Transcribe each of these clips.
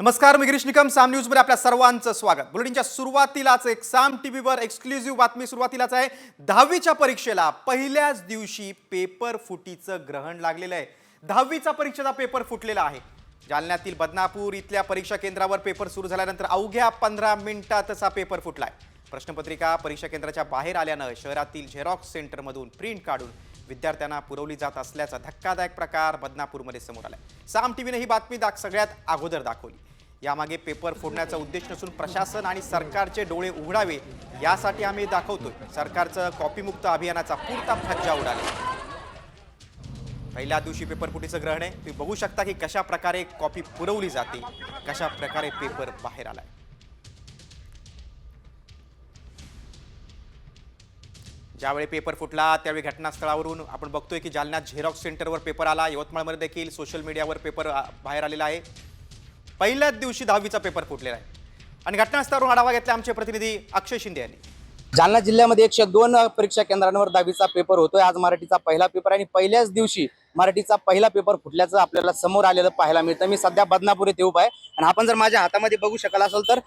नमस्कार, मी गिरीश निकम. साम न्यूजमध्ये आपल्या सर्वांचं स्वागत. बुलेटिनच्या सुरुवातीलाच एक साम टीव्हीवर एक्सक्लुझिव्ह बातमी सुरुवातीलाच आहे. 10वीच्या परीक्षेला पहिल्याच दिवशी पेपर फुटीचं ग्रहण लागलेलं आहे. 10वीचा परीक्षेचा पेपर फुटलेला आहे. जालन्यातील बदनापूर इथल्या परीक्षा केंद्रावर पेपर सुरू झाल्यानंतर अवघ्या 15 मिनिटातच हा पेपर फुटलाय. प्रश्नपत्रिका परीक्षा केंद्राच्या बाहेर आल्यानं शहरातील झेरॉक्स सेंटरमधून प्रिंट काढून विद्यार्थ्यांना पुरवली जात असल्याचा धक्कादायक प्रकार बदनापूरमध्ये समोर आलाय. साम टीव्हीने ही बातमी सगळ्यात अगोदर दाखवली. यामागे पेपर फोडण्याचा उद्देश नसून प्रशासन आणि सरकारचे डोळे उघडावे यासाठी आम्ही दाखवतोय. सरकारचं कॉपीमुक्त अभियानाचा पुरता फज्जा उडाला. पहिल्या दिवशी पेपर फुटीचं ग्रहण आहे. तुम्ही बघू शकता की कशा प्रकारे कॉपी पुरवली जाते, कशा प्रकारे पेपर बाहेर आलाय. ज्यावेळी पेपर फुटला त्यावेळी घटनास्थळावरून आपण बघतोय की जालन्यात झेरॉक्स सेंटरवर पेपर आला. यवतमाळमध्ये देखील सोशल मीडियावर पेपर बाहेर आलेला आहे. पहिल्याच दिवशी 10वीचा पेपर फुटलेला आहे आणि घटनास्थळावरून आढावा घेतला आमचे प्रतिनिधी अक्षय शिंदे यांनी. जालना जिल्ह्यामध्ये 102 परीक्षा केंद्रांवर 10वीचा पेपर होतोय. आज मराठीचा पहिला पेपर आणि पहिल्याच दिवशी मराठीचा पहिला पेपर फुटल्याचं आपल्याला समोर आलेलं पाहायला मिळतं. मी सध्या बदनापूर येथे उभा आहे आणि आपण जर माझ्या हातामध्ये बघू शकाल असेल तर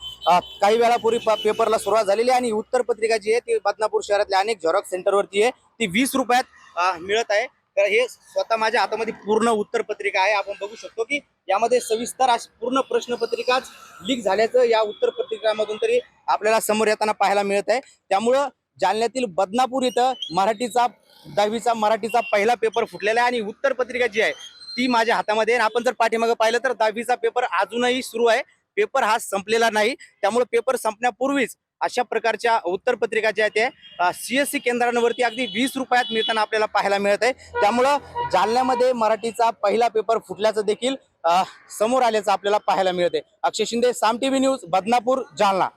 काही वेळापूर्वी पेपरला सुरुवात झालेली आहे आणि उत्तर पत्रिका जी आहे ती बदनापूर शहरातल्या अनेक झेरॉक्स सेंटरवरती आहे. ती 20 रुपयात मिळत आहे. तर हे स्वतः माझ्या हातामध्ये पूर्ण उत्तर पत्रिका आहे. आपण बघू शकतो की यामध्ये सविस्तर अशी पूर्ण प्रश्नपत्रिकाच लीक झाल्याचं या उत्तर पत्रिकामधून तरी आपल्याला समोर येताना पाहायला मिळत आहे. त्यामुळं जालन्यातील बदनापूर इथं 10वीचा मराठीचा पहिला पेपर फुटलेला आहे आणि उत्तर पत्रिका जी आहे ती माझ्या हातामध्ये आहे. आपण जर पाठीमागे पाहिलं तर 10वीचा पेपर अजूनही सुरू आहे. पेपर हा संपलेला नाही. त्यामुळे पेपर संपण्यापूर्वीच अशा प्रकारच्या उत्तर पत्रिका ज्या आहेत त्या CSC केंद्रांवरती अगदी 20 रुपयात मिळताना आपल्याला पाहायला मिळत आहे. त्यामुळं जालन्यामध्ये मराठीचा पहिला पेपर फुटल्याचं देखील समोर आल्याचं आपल्याला पाहायला मिळत आहे. अक्षय शिंदे, साम टीव्ही न्यूज, बदनापूर, जालना.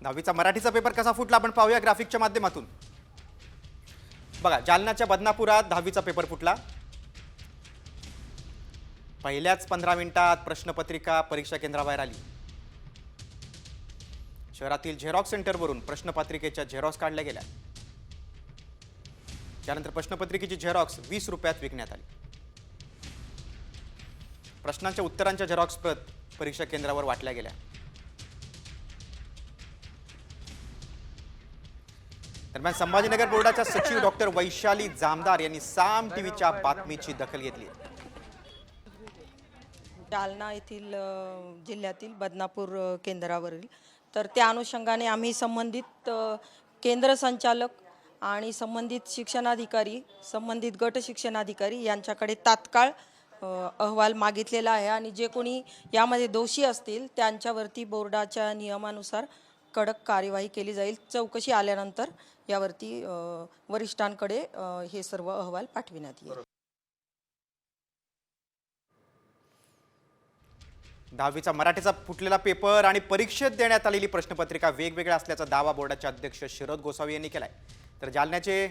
10वीचा मराठीचा पेपर कसा फुटला आपण पाहूया ग्राफिकच्या माध्यमातून. बघा, जालन्याच्या बदनापुरात 10वीचा पेपर फुटला. पहिल्याच 15 मिनिटात प्रश्नपत्रिका परीक्षा केंद्राबाहेर आली. शहरातील झेरॉक्स सेंटरवरून प्रश्नपत्रिकेच्या झेरॉक्स काढल्या गेल्या. त्यानंतर प्रश्नपत्रिकेची झेरॉक्स 20 रुपयात विकण्यात आली. प्रश्नांच्या उत्तरांच्या झेरॉक्स प्रत परीक्षा केंद्रावर वाटल्या गेल्या. दरम्यान संभाजीनगर बोर्डाच्या सचिव डॉक्टर वैशाली जामदार यांनी साम टीव्हीच्या बातमीची दखल घेतली. जालना येथील जिल्ह्यातील बदनापूर केंद्रावरील तर त्या अनुषंगाने आम्ही संबंधित केंद्र संचालक आणि संबंधित शिक्षणाधिकारी, संबंधित गट शिक्षणाधिकारी यांच्याकडे तात्काळ अहवाल मागितलेला आहे आणि जे कोणी यामध्ये दोषी असतील त्यांच्यावरती बोर्डाच्या नियमानुसार कडक कार्यवाही केली जाईल. चौकशी आल्यानंतर यावरती वरिष्ठांकडे हे सर्व अहवाल पाठविण्यात येईल. 10वीचा मराठीचा फुटलेला पेपर आणि परीक्षेत देण्यात आलेली प्रश्नपत्रिका वेगवेगळ्या असल्याचा दावा बोर्डाचे अध्यक्ष शरद गोसावी यांनी केलाय. तर जालन्याचे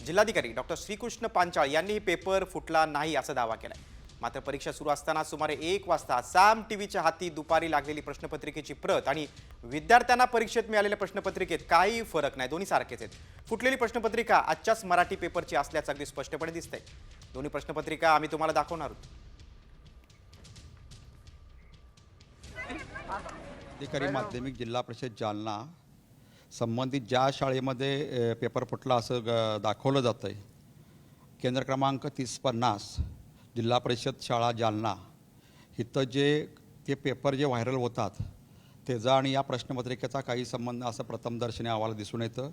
जिल्हाधिकारी डॉक्टर श्रीकृष्ण पांचाळ यांनी पेपर फुटला नाही असा दावा केलाय. मात्र परीक्षा सुरू असताना सुमारे 1 वाजता साम टीव्हीच्या हाती दुपारी लागलेली प्रश्नपत्रिकेची प्रत आणि विद्यार्थ्यांना परीक्षेत मिळालेल्या प्रश्नपत्रिकेत काही फरक नाही, दोन्ही सारखेच आहेत. फुटलेली प्रश्नपत्रिका आजच्याच मराठी पेपरची असल्याचं अगदी स्पष्टपणे दिसतंय. दोन्ही प्रश्नपत्रिका आम्ही तुम्हाला दाखवणार आहोत. अधिकारी माध्यमिक जिल्हा परिषद जालना संबंधित ज्या शाळेमध्ये पेपर फुटला असं दाखवलं जातं आहे, केंद्र क्रमांक 3050 जिल्हा परिषद शाळा जालना, इथं ते पेपर जे व्हायरल होतात त्याचा आणि या प्रश्नपत्रिकेचा काही संबंध असं प्रथमदर्शनी अहवाल दिसून येतं.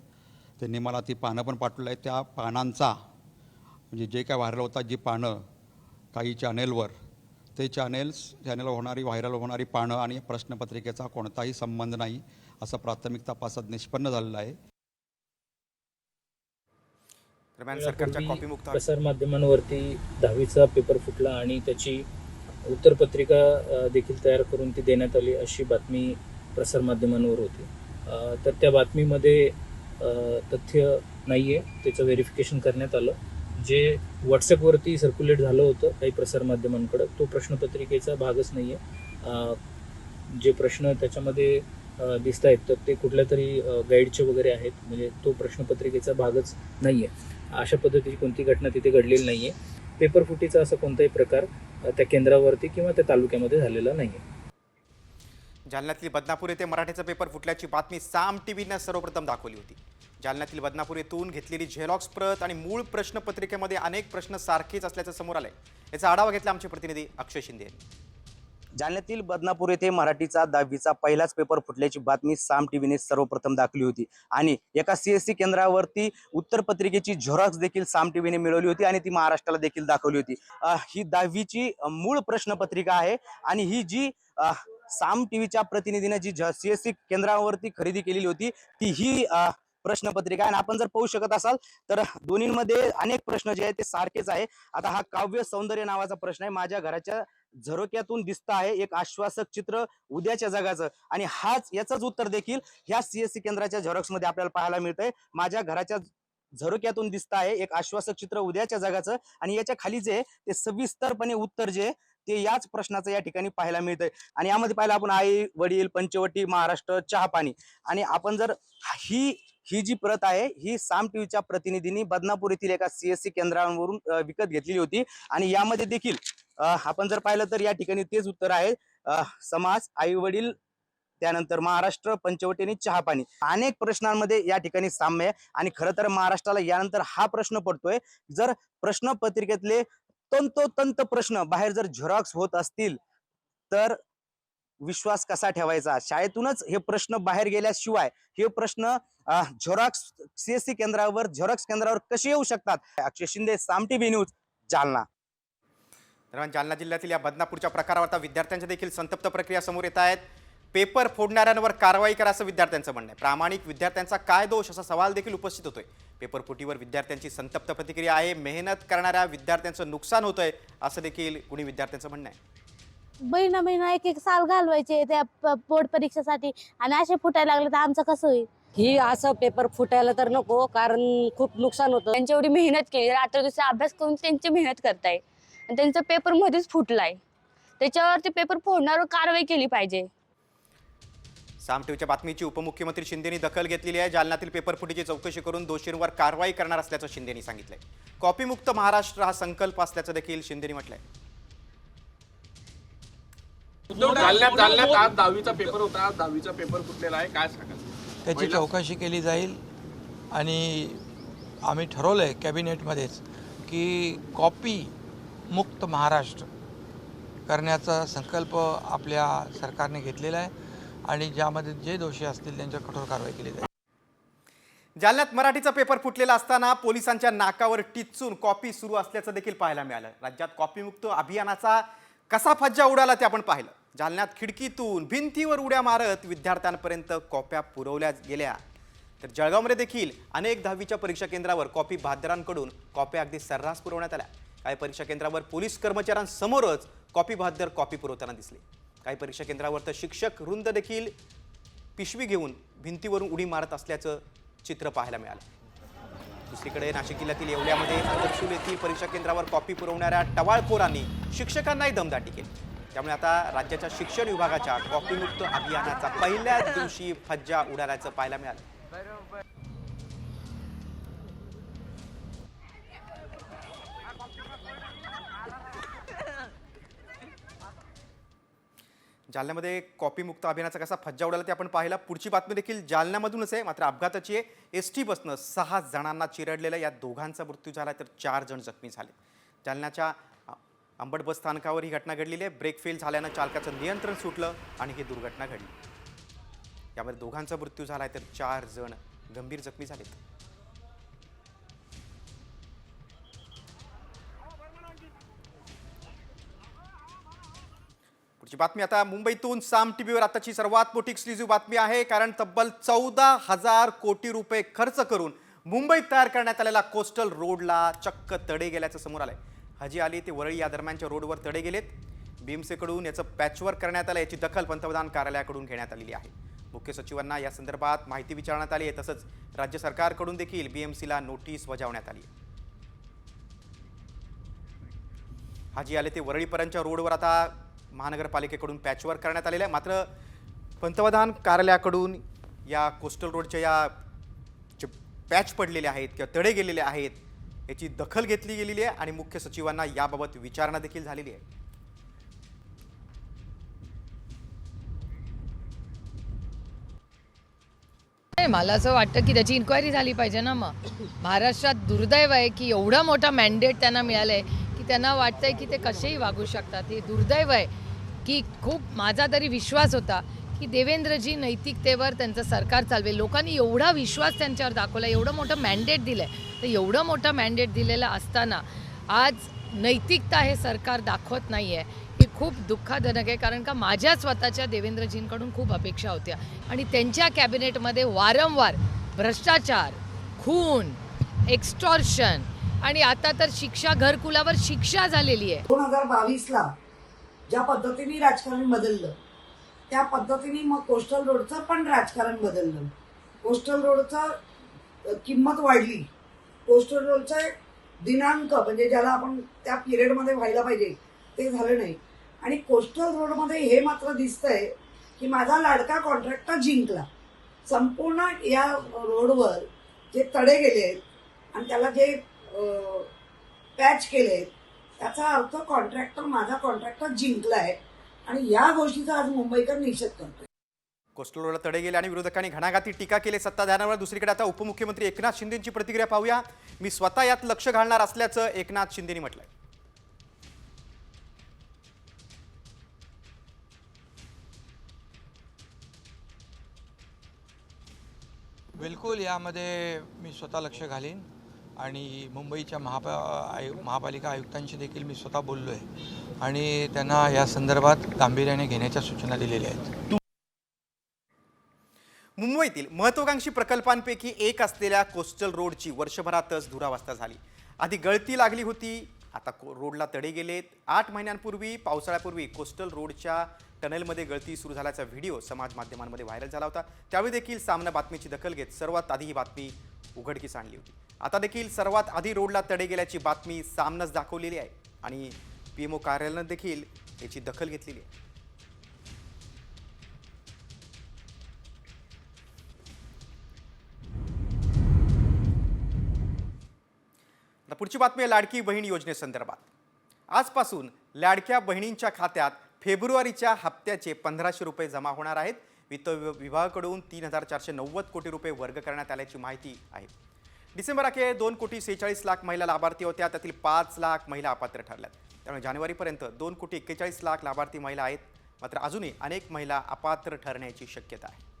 त्यांनी मला ती पानं पण पाठवलं आहे. त्या पानांचा म्हणजे जे काय व्हायरल होतात जी पानं काही चॅनेलवर, ते चॅनेलवर व्हायरल होणारी पानं आणि प्रश्नपत्रिकेचा कोणताही संबंध नाही असं प्राथमिक तपासात निष्पन्न झालेलं आहे. दरम्यान सरकारच्या कॉपीमुक्त प्रसार माध्यमांवरती 10वीचा पेपर फुटला आणि त्याची उत्तरपत्रिका देखील तयार करून ती देण्यात आली अशी बातमी प्रसार माध्यमांवर होती. तर त्या बातमीमध्ये तथ्य नाही आहे. त्याचं व्हेरिफिकेशन करण्यात आलं. जे व्हॉट्सॲपवरती सर्क्युलेट झालं होतं काही प्रसारमाध्यमांकडं तो प्रश्नपत्रिकेचा भागच नाही आहे. जे प्रश्न त्याच्यामध्ये दिसत आहेत तर ते कुठल्या तरी गाईडचे वगैरे आहेत, म्हणजे तो प्रश्नपत्रिकेचा भागच नाही आहे. अशा पद्धतीची कोणती घटना तिथे घडलेली नाही आहे. पेपर फुटीचा असा कोणताही प्रकार त्या केंद्रावरती किंवा त्या तालुक्यामध्ये झालेला नाही आहे. जालन्यातील बदनापूर येथे मराठीचा पेपर फुटल्याची बातमी साम टीव्हीनं सर्वप्रथम दाखवली होती. जालन्यातील बदनापूर येथून घेतलेली झेरॉक्स प्रत आणि मूळ प्रश्नपत्रिकेमध्ये अनेक प्रश्न सारखेच असल्याचं समोर आलंय. याचा आढावा घेतला आमचे प्रतिनिधी अक्षय शिंदे यांनी. जालन्यातील बदनापूर येथे मराठीचा 10वीचा पहिलाच पेपर फुटल्याची बातमी साम टीव्हीने सर्वप्रथम दाखवली होती आणि एका सीएससी केंद्रावरती उत्तरपत्रिकेची झेरॉक्स देखील साम टीव्हीने मिळवली होती आणि ती महाराष्ट्राला देखील दाखवली होती. ही 10वीची मूळ प्रश्नपत्रिका आहे आणि ही जी साम टीव्हीच्या प्रतिनिधीने जी सीएससी केंद्रावरती खरेदी केलेली होती ती ही प्रश्नपत्रिका. आणि आपण जर पाहू शकत असाल तर दोन्हीमध्ये अनेक प्रश्न जे आहेत ते सारखेच आहे. आता हा काव्य सौंदर्य नावाचा प्रश्न आहे. माझ्या घराच्या झरोक्यातून दिसत आहे एक आश्वासक चित्र उद्याच्या जगाचं, आणि याचंच उत्तर देखील ह्या सीएससी केंद्राच्या झेरॉक्स मध्ये आपल्याला पाहायला मिळतंय. माझ्या घराच्या झरोक्यातून दिसत आहे एक आश्वासक चित्र उद्याच्या जगाचं, आणि याच्या खाली जे ते सविस्तरपणे उत्तर जे ते याच प्रश्नाचं या ठिकाणी पाहायला मिळतंय. आणि यामध्ये पाहिलं आपण आई वडील पंचवटी महाराष्ट्र चहा पाणी. आणि आपण जर ही जी प्रत आहे ही साम टीव्हीच्या प्रतिनिधींनी बदनापूर येथील एका सीएससी केंद्रावरून विकत घेतलेली होती. आणि यामध्ये देखील आपण जर पाहिलं तर या ठिकाणी तेच उत्तर आहे. समाज आई वडील त्यानंतर महाराष्ट्र पंचवटी आणि चहा पाणी. अनेक प्रश्नांमध्ये या ठिकाणी साम्य आहे. आणि खरं तर महाराष्ट्राला यानंतर हा प्रश्न पडतोय, जर प्रश्नपत्रिकेतले तंतोतंत प्रश्न बाहेर जर झेरॉक्स होत असतील तर विश्वास कसा ठेवायचा. शाळेतूनच हे प्रश्न बाहेर गेल्याशिवाय हे प्रश्न झेरॉक्स सीएससी केंद्रावर झेरॉक्स केंद्रावर कसे येऊ शकतात. अक्षय शिंदे, साम टीव्ही न्यूज, जालना. दरम्यान जालना जिल्ह्यातील या बदनापूरच्या प्रकारावर आता विद्यार्थ्यांच्या देखील संतप्त प्रक्रिया समोर येत आहेत. पेपर फोडणाऱ्यांवर कारवाई करा असं विद्यार्थ्यांचं म्हणणं आहे. प्रामाणिक विद्यार्थ्यांचा काय दोष असा सवाल देखील उपस्थित होतोय. पेपर फुटीवर विद्यार्थ्यांची संतप्त प्रतिक्रिया आहे. मेहनत करणाऱ्या विद्यार्थ्यांचं नुकसान होतंय असं देखील कुणी विद्यार्थ्यांचं म्हणणं आहे. महिना महिना एक साल घालवायचे त्या बोर्ड परीक्षेसाठी, आणि असे फुटायला लागले तर आमचं कसं होईल. ही असं पेपर फुटायला तर नको, कारण खूप नुकसान होतं. त्यांची एवढी मेहनत केली, रात्र दिवस अभ्यास करून त्यांची मेहनत करताय आणि त्यांचा पेपर मध्येच फुटलाय. त्याच्यावरती पेपर फोडण्यावर कारवाई केली पाहिजे. साम टीव्हीच्या बातमीची उपमुख्यमंत्री शिंदेनी दखल घेतलेली आहे. जालन्यातील पेपर फुटीची चौकशी करून दोषींवर कारवाई करणार असल्याचं शिंदेनी सांगितलंय. कॉपीमुक्त महाराष्ट्र हा संकल्प असल्याचं देखील शिंदेनी म्हटलंय. जालन्यात आज 10वीचा पेपर होता. 10वीचा पेपर फुटलेला आहे, काय सांगाल? त्याची चौकशी केली जाईल आणि आम्ही ठरवलं आहे कॅबिनेटमध्येच की कॉपी मुक्त महाराष्ट्र करण्याचा संकल्प आपल्या सरकारने घेतलेला आहे आणि ज्यामध्ये जे दोषी असतील त्यांच्यावर कठोर कारवाई केली जाईल. जालन्यात मराठीचा पेपर फुटलेला असताना पोलिसांच्या नाकावर टिच्चून कॉपी सुरू असल्याचं देखील पाहायला मिळालं. राज्यात कॉपीमुक्त अभियानाचा कसा फज्जा उडाला ते आपण पाहिलं. जालन्यात खिडकीतून भिंतीवर उड्या मारत विद्यार्थ्यांपर्यंत कॉप्या पुरवल्या गेल्या. तर जळगावमध्ये देखील अनेक 10वीच्या परीक्षा केंद्रावर कॉपी बहाद्दरांकडून कॉप्या अगदी सर्रास पुरवण्यात आल्या. काही परीक्षा केंद्रावर पोलीस कर्मचाऱ्यांसमोरच कॉपी बहाद्दर कॉपी पुरवताना दिसले. काही परीक्षा केंद्रावर तर शिक्षक वृंद देखील पिशवी घेऊन भिंतीवरून उडी मारत असल्याचं चित्र पाहायला मिळालं. दुसरीकडे नाशिक जिल्ह्यातील येवल्यामध्ये अंतरशुल येथील परीक्षा केंद्रावर कॉपी पुरवणाऱ्या टवाळखोरांनी शिक्षकांनाही दमदाटी केली. त्यामुळे आता राज्याच्या शिक्षण विभागाच्या कॉपीमुक्त अभियानाचा पहिल्याच दिवशी फज्जा उडाल्याचं पाहायला मिळालं. जालन्यामध्ये कॉपीमुक्त अभियानाचा कसा फज्जा उडाला ते आपण पाहिला. पुढची बातमी देखील जालन्यामधूनच आहे, मात्र अपघाताची आहे. एसटी बसनं 6 जणांना चिरडलेलं, या दोघांचा मृत्यू झाला तर 4 जण जखमी झाले. जालन्याच्या अंबड बस स्थानकावर ही घटना घडलेली आहे. ब्रेक फेल झाल्यानं चालकाचं नियंत्रण सुटलं आणि ही दुर्घटना घडली. यामध्ये दोघांचा मृत्यू झाला तर 4 जण गंभीर जखमी झालेत. पुढची बातमी आता मुंबईतून साम टीव्हीवर आताची सर्वात मोठी एक्सक्लुझिव्ह बातमी आहे. कारण तब्बल 14,000 कोटी रुपये खर्च करून मुंबईत तयार करण्यात आलेला कोस्टल रोडला चक्क तडे गेल्याचं समोर आलंय. हजी आली ते वरळी या दरम्यानच्या रोडवर तडे गेलेत. बीएमसीकडून याचं पॅचवर्क करण्यात आलं. याची दखल पंतप्रधान कार्यालयाकडून घेण्यात आलेली आहे. मुख्य सचिवांना या संदर्भात माहिती विचारण्यात आली आहे. तसंच राज्य सरकारकडून देखील बीएमसीला नोटीस बजावण्यात आली आहे. हाजी आले ते वरळीपर्यंतच्या रोडवर आता महानगरपालिकेकडून पॅचवर्क करण्यात आलेलं आहे. मात्र पंतप्रधान कार्यालयाकडून या कोस्टल रोडच्या या जे पॅच पडलेले आहेत किंवा तडे गेलेले आहेत याची दखल घेतली गेलेली आहे आणि मुख्य सचिवांना याबाबत विचारणा देखील झालेली आहे. नाही, मला असं वाटतं की त्याची इन्क्वायरी झाली पाहिजे ना. मग महाराष्ट्रात दुर्दैव आहे की एवढा मोठा मॅन्डेट त्यांना मिळालं आहे की त्यांना वाटतंय की ते कसेही वागू शकतात. हे दुर्दैव आहे की खूप माझा तरी विश्वास होता की देवेंद्रजी नैतिकतेवर त्यांचं सरकार चालवेल. लोकांनी एवढा विश्वास त्यांच्यावर दाखवला, एवढं मोठं मॅन्डेट दिलं आहे. तर एवढं मोठं मॅन्डेट दिलेलं असताना आज नैतिकता हे सरकार दाखवत नाही आहे, हे खूप दुःखजनक आहे. कारण का माझ्या स्वतःच्या देवेंद्रजींकडून खूप अपेक्षा होत्या आणि त्यांच्या कॅबिनेटमध्ये वारंवार भ्रष्टाचार, खून, एक्स्टॉर्शन आणि आता तर शिक्षा, घरकुलावर शिक्षा झालेली आहे. 2022ला ज्या पद्धतीने राजकारण बदललं त्या पद्धतीने मग कोस्टल रोडचं पण राजकारण बदललं. कोस्टल रोडचं किंमत वाढली, कोस्टल रोडचं दिनांक म्हणजे ज्याला आपण त्या पिरियडमध्ये व्हायला पाहिजे ते झालं नाही. आणि कोस्टल रोडमध्ये हे मात्र दिसतंय की माझा लाडका कॉन्ट्रॅक्टर जिंकला. संपूर्ण या रोडवर जे तडे गेलेत आणि त्याला जे पॅच केलेत त्याचा अर्थ माझा कॉन्ट्रॅक्टर जिंकलाय आणि या गोष्टीचा आज मुंबईकर निषेध करतोय. कोस्टल रोडला तडे गेले आणि विरोधकांनी घणाघाती टीका केली सत्ताधाऱ्यांवर. दुसरीकडे आता उपमुख्यमंत्री एकनाथ शिंदेंची प्रतिक्रिया पाहूया. मी स्वतः यात लक्ष घालणार असल्याचं एकनाथ शिंदेंनी म्हटलंय. बिलकुल यामध्ये मी स्वतः लक्ष घालीन आणि मुंबईच्या महापालिका आयुक्तांशी देखील मी स्वतः बोललो आहे आणि त्यांना या संदर्भात गांभीर्याने घेण्याच्या सूचना दिलेल्या आहेत. मुंबईतील महत्त्वाकांक्षी प्रकल्पांपैकी एक असलेल्या कोस्टल रोडची वर्षभरातच दुरावस्था झाली. आधी गळती लागली होती, आता रोडला तडे गेलेत. 8 महिन्यांपूर्वी पावसाळ्यापूर्वी कोस्टल रोडच्या टनेलमध्ये गळती सुरू झाल्याचा व्हिडिओ समाज माध्यमांमध्ये व्हायरल झाला होता. त्यावेळी देखील सामना बातमीची दखल घेत सर्वात आधी ही बातमी उघडकीस आणली होती. आता देखील सर्वात आधी रोडला तडे गेल्याची बातमी सामनाच दाखवलेली आहे आणि पीएमओ कार्यालयानं देखील याची दखल घेतलेली आहे. पुढची बातमी आहे लाडकी बहीण योजनेसंदर्भात. आजपासून लाडक्या बहिणींच्या खात्यात फेब्रुवारीच्या हप्त्याचे 1500 रुपये जमा होणार आहेत. वित्त विभागाकडून 3490 कोटी रुपये वर्ग करण्यात आल्याची माहिती आहे. डिसेंबर अखेर 2,46,00,000 महिला लाभार्थी होत्या, त्यातील 5 लाख महिला अपात्र ठरल्यात. त्यामुळे जानेवारीपर्यंत 2,41,00,000 लाभार्थी महिला आहेत. मात्र अजूनही अनेक महिला अपात्र ठरण्याची शक्यता आहे.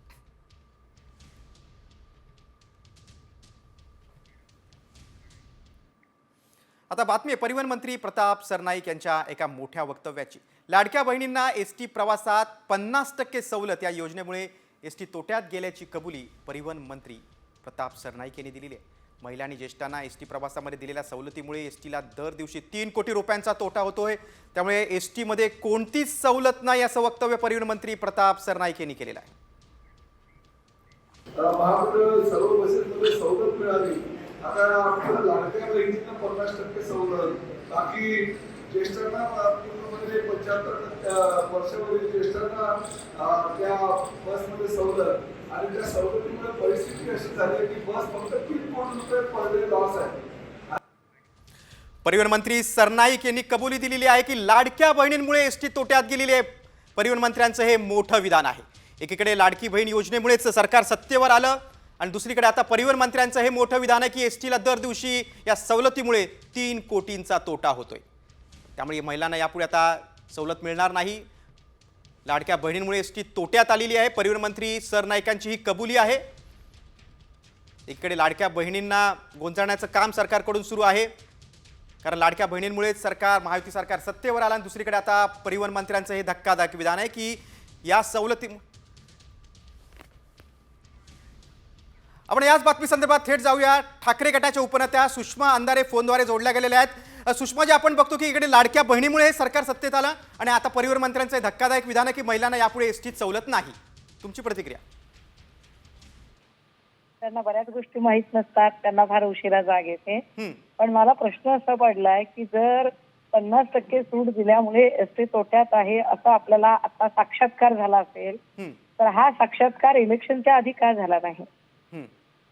आता बातमी आहे परिवहन मंत्री प्रताप सरनाईक यांच्या एका मोठ्या वक्तव्याची. लाडक्या बहिणींना एसटी प्रवासात 50% सवलत या योजनेमुळे एसटी तोट्यात गेल्याची कबुली परिवहन मंत्री प्रताप सरनाईक यांनी दिलेली आहे. महिला आणि ज्येष्ठांना एसटी प्रवासामध्ये दिलेल्या सवलतीमुळे एसटीला दर दिवशी 3 कोटी रुपयांचा तोटा होतोय. त्यामुळे एसटीमध्ये कोणतीच सवलत नाही असं वक्तव्य परिवहन मंत्री प्रताप सरनाईक यांनी केलेलं आहे. महामंडळ सर्व बसेसमध्ये सवलत मिळाली. आता आपल्याला लाडक्या बहिणींना 50% सवलत, बाकी ज्येष्ठांना पूर्णपणे 75% वर्षावरील ज्येष्ठांना त्या बसमध्ये सवलत आणि त्या सवलतीमुळे परिस्थिती अशी झाली की बस फक्त 3 कोटी रुपये पर डे लॉस आहे. परिवहन मंत्री सरनाईक यांनी कबुली दिलेली आहे की लाडक्या बहिणींमुळे एसटी तोट्यात गेलेली आहे. परिवहन मंत्र्यांचं हे मोठं विधान आहे. एकीकडे लाडकी बहीण योजनेमुळेच सरकार सत्तेवर आलं आणि दुसरीकडे आता परिवहन मंत्र्यांचं हे मोठं विधान आहे की एसटीला दर दिवशी या सवलतीमुळे 3 कोटींचा तोटा होतोय. त्यामुळे महिलांना यापुढे आता सवलत मिळणार नाही. लाडक्या बहिणींमुळे एसटी तोट्यात आलेली आहे. परिवहन मंत्री सरनाईकांची ही कबुली आहे. एकीकडे लाडक्या बहिणींना गोंजाळण्याचं काम सरकारकडून सुरू आहे, कारण लाडक्या बहिणींमुळेच सरकार, महायुती सरकार सत्तेवर आलं. आणि दुसरीकडे आता परिवहन मंत्र्यांचं हे धक्कादायक विधान आहे की या सवलती. आपण याच बातमी संदर्भात थेट जाऊया. ठाकरे गटाच्या उपनेत्या सुषमा अंधारे फोनद्वारे जोडल्या गेलेल्या आहेत. सुषमा, जे आपण बघतो की इकडे लाडक्या बहिणीमुळे सरकार सत्तेत आलं आणि आता परिवहन मंत्र्यांचं धक्कादायक विधान आहे की महिलांना यापुढे एसटीत सवलत नाही. तुमची प्रतिक्रिया? त्यांना बऱ्याच गोष्टी माहित नसतात, त्यांना फार उशिरा जाग येते. पण मला प्रश्न असा पडलाय की जर 50% सूट दिल्यामुळे एसटी तोट्यात आहे असं आपल्याला आता साक्षात्कार झाला असेल तर हा साक्षात्कार इलेक्शनच्या आधी का झाला नाही?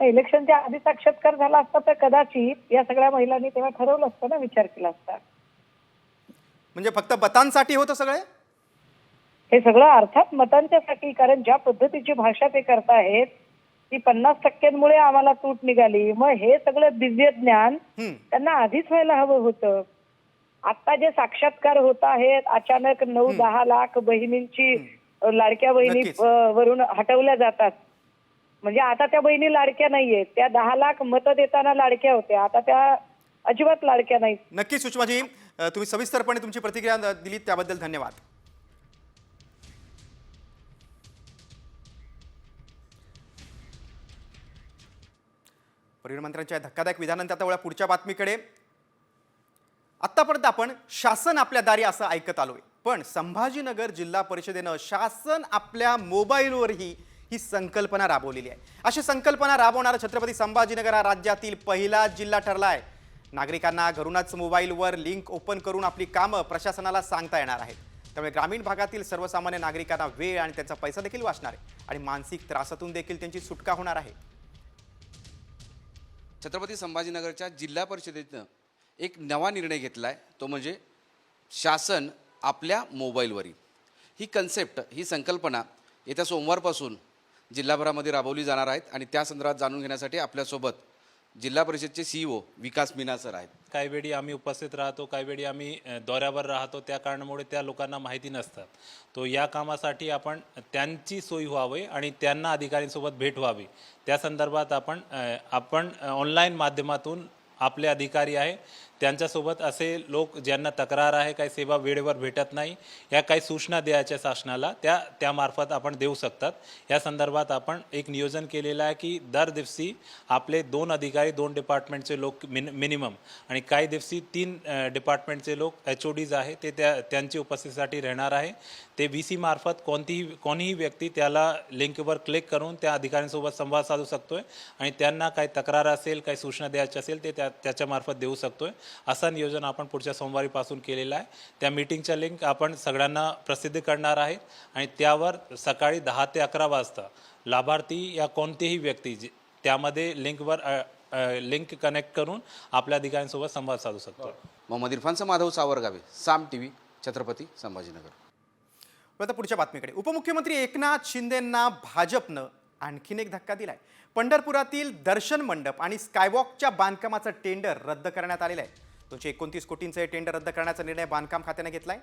इलेक्शनच्या आधी साक्षात्कार झाला असता तर कदाचित या सगळ्या महिलांनी तेव्हा ठरवलं असतं ना, विचार केला असता. म्हणजे फक्त मतांसाठी होतं सगळे हे सगळं? अर्थात मतांच्यासाठी, कारण ज्या पद्धतीची भाषा ते करतायत की 50% आम्हाला तूट निघाली. मग हे सगळं दिव्य ज्ञान त्यांना आधीच व्हायला हवं होतं. आता जे साक्षात्कार होत आहेत, अचानक 9-10 लाख बहिणींची लाडक्या बहिणी नक्कीच. वरून हटवल्या जातात. म्हणजे आता त्या बहिणी लाडक्या नाहीयेत. त्या 10 लाख मतं देताना लाडक्या होत्या, आता त्या अजिबात लाडक्या नाहीत. नक्की सुषमाजी, तुम्ही सविस्तरपणे तुमची प्रतिक्रिया दिलीत त्याबद्दल धन्यवाद. परिवहन मंत्र्यांच्या धक्कादायक विधानानंतर आता वळा पुढच्या बातमीकडे. आतापर्यंत आपण शासन आपल्या दारी असं ऐकत आलोय, पण संभाजीनगर जिल्हा परिषदेनं शासन आपल्या मोबाईलवरही ही संकल्पना राबवलेली आहे. अशी संकल्पना राबवणारा छत्रपती संभाजीनगर हा राज्यातील पहिला जिल्हा ठरला आहे. नागरिकांना घरूनच मोबाईलवर लिंक ओपन करून आपली कामं प्रशासनाला सांगता येणार आहेत. त्यामुळे ग्रामीण भागातील सर्वसामान्य नागरिकांना वेळ आणि त्यांचा पैसा देखील वाचणार आहे आणि मानसिक त्रासातून देखील त्यांची सुटका होणार आहे. छत्रपती संभाजीनगरच्या जिल्हा परिषदेनं एक नवा निर्णय घेतला आहे, तो म्हणजे शासन आपल्या मोबाईलवरील. ही कन्सेप्ट, ही संकल्पना येत्या सोमवारपासून जिल्हाभरामध्ये राबवली जाणार आहेत आणि त्या संदर्भात जाणून घेण्यासाठी आपल्यासोबत जिल्हा परिषदचे CEO विकास मीना सर आहेत. काही वेळी आम्ही उपस्थित राहतो, काही वेळी आम्ही दौऱ्यावर राहतो, त्या कारणामुळे त्या लोकांना माहिती नसतात. तो या कामासाठी आपण त्यांची सोय व्हावी आणि त्यांना अधिकाऱ्यांसोबत भेट व्हावी, त्या संदर्भात आपण ऑनलाईन माध्यमातून आपले अधिकारी आहे त्यांच्यासोबत असे लोक ज्यांना तक्रार आहे, काही सेवा वेळेवर भेटत नाही, या काही सूचना द्यायच्या शासनाला त्यामार्फत आपण देऊ शकतात. या संदर्भात आपण एक नियोजन केलेलं आहे की दर दिवशी आपले 2 अधिकारी 2 डिपार्टमेंटचे लोक मिनिमम आणि काही दिवशी 3 डिपार्टमेंटचे लोक HODs आहे ते त्यांची उपस्थितीसाठी राहणार आहे. ते VC मार्फत कोणीही व्यक्ती त्याला लिंकवर क्लिक करून त्या अधिकाऱ्यांसोबत संवाद साधू शकतोय आणि त्यांना काही तक्रार असेल, काही सूचना द्यायची असेल ते त्याच्यामार्फत देऊ शकतोय. असं नियोजन आपण पुढच्या सोमवारीपासून केलेलं आहे. त्या मीटिंगच्या लिंक आपण सगळ्यांना प्रसिद्ध करणार आहे आणि त्यावर सकाळी 10 ते 11 वाजता लाभार्थी या कोणतेही व्यक्ती त्यामध्ये लिंक कनेक्ट करून आपल्या अधिकाऱ्यांसोबत संवाद साधू शकतो. मोहम्मद इरफानचा माधव सावरगावे, साम TV, छत्रपती संभाजीनगर. आता पुढच्या बातमीकडे. उपमुख्यमंत्री एकनाथ शिंदेंना भाजपनं आणखीन एक धक्का दिलाय. पंढरपुरातील दर्शन मंडप आणि स्कायवॉकच्या बांधकामाचं टेंडर रद्द करण्यात आलेलं आहे. 229 कोटींचं हे टेंडर रद्द करण्याचा निर्णय बांधकाम खात्याने घेतलाय.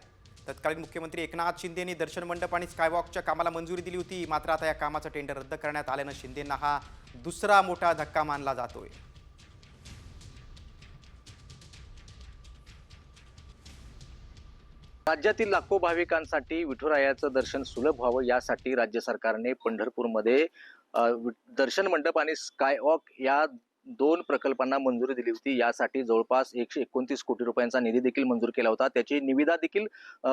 तत्कालीन मुख्यमंत्री एकनाथ शिंदे यांनी दर्शन मंडप आणि स्कायवॉकच्या कामाला मंजुरी दिली होती. मात्र आता या कामाचं टेंडर रद्द करण्यात आल्यानं शिंदेंना हा दुसरा मोठा धक्का मानला जातोय. राज्यातील लाखो भाविकांसाठी विठुरायाचं दर्शन सुलभ व्हावं यासाठी राज्य सरकारने पंढरपूरमध्ये दर्शन मंडप आणि स्कायवॉक या 2 प्रकल्पांना मंजुरी दिली होती. यासाठी जवळपास 129 कोटी रुपयांचा निधी देखील मंजूर केला होता. त्याची निविदा देखील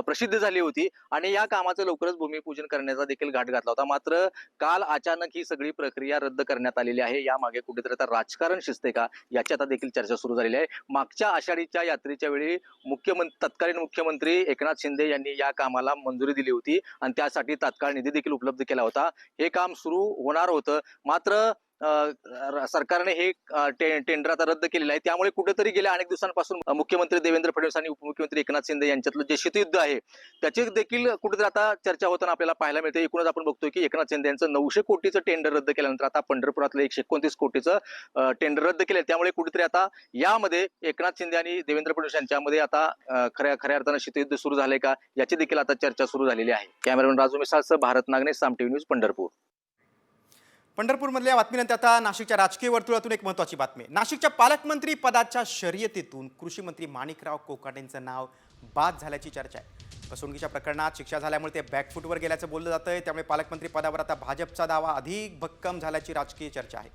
प्रसिद्ध झाली होती आणि या कामाचं लवकरच भूमिपूजन करण्याचा देखील घाट घातला होता. मात्र काल अचानक ही सगळी प्रक्रिया रद्द करण्यात आलेली आहे. यामागे कुठेतरी आता राजकारण शिजते का याची आता देखील चर्चा सुरू झालेली आहे. मागच्या आषाढीच्या यात्रेच्या वेळी तत्कालीन मुख्यमंत्री एकनाथ शिंदे यांनी या कामाला मंजुरी दिली होती आणि त्यासाठी तात्काळ निधी देखील उपलब्ध केला होता. हे काम सुरू होणार होतं, मात्र सरकारने हे टेंडर आता रद्द केलेलं आहे. त्यामुळे कुठेतरी गेल्या अनेक दिवसांपासून मुख्यमंत्री देवेंद्र फडणवीस आणि उपमुख्यमंत्री एकनाथ शिंदे यांच्यातलं जे शीतयुद्ध आहे त्याची देखील कुठेतरी आता चर्चा होताना आपल्याला पाहायला मिळते. एकूणच आपण बघतोय की एकनाथ शिंदे यांचं 900 कोटीचं टेंडर रद्द केल्यानंतर आता पंढरपुरातलं 129 कोटीचं टेंडर रद्द केलं. त्यामुळे कुठेतरी आता यामध्ये एकनाथ शिंदे आणि देवेंद्र फडणवीस यांच्यामध्ये आता खऱ्या अर्थानं शीतयुद्ध सुरू झालंय का याची देखील आता चर्चा सुरू झालेली आहे. कॅमेरामॅन राजू मिसाळसह भारत नागने, साम TV न्यूज, पंढरपूर. पंढरपूरमधल्या बातमीनंतर आता नाशिकच्या राजकीय वर्तुळातून एक महत्त्वाची बातमी. नाशिकच्या पालकमंत्री पदाच्या शर्यतीतून कृषी मंत्री माणिकराव कोकाटेंचं नाव बाद झाल्याची चर्चा आहे. फसवणुकीच्या प्रकरणात शिक्षा झाल्यामुळे ते बॅकफूटवर गेल्याचं बोललं जातंय. त्यामुळे पालकमंत्री पदावर आता भाजपचा दावा अधिक भक्कम झाल्याची राजकीय चर्चा आहे.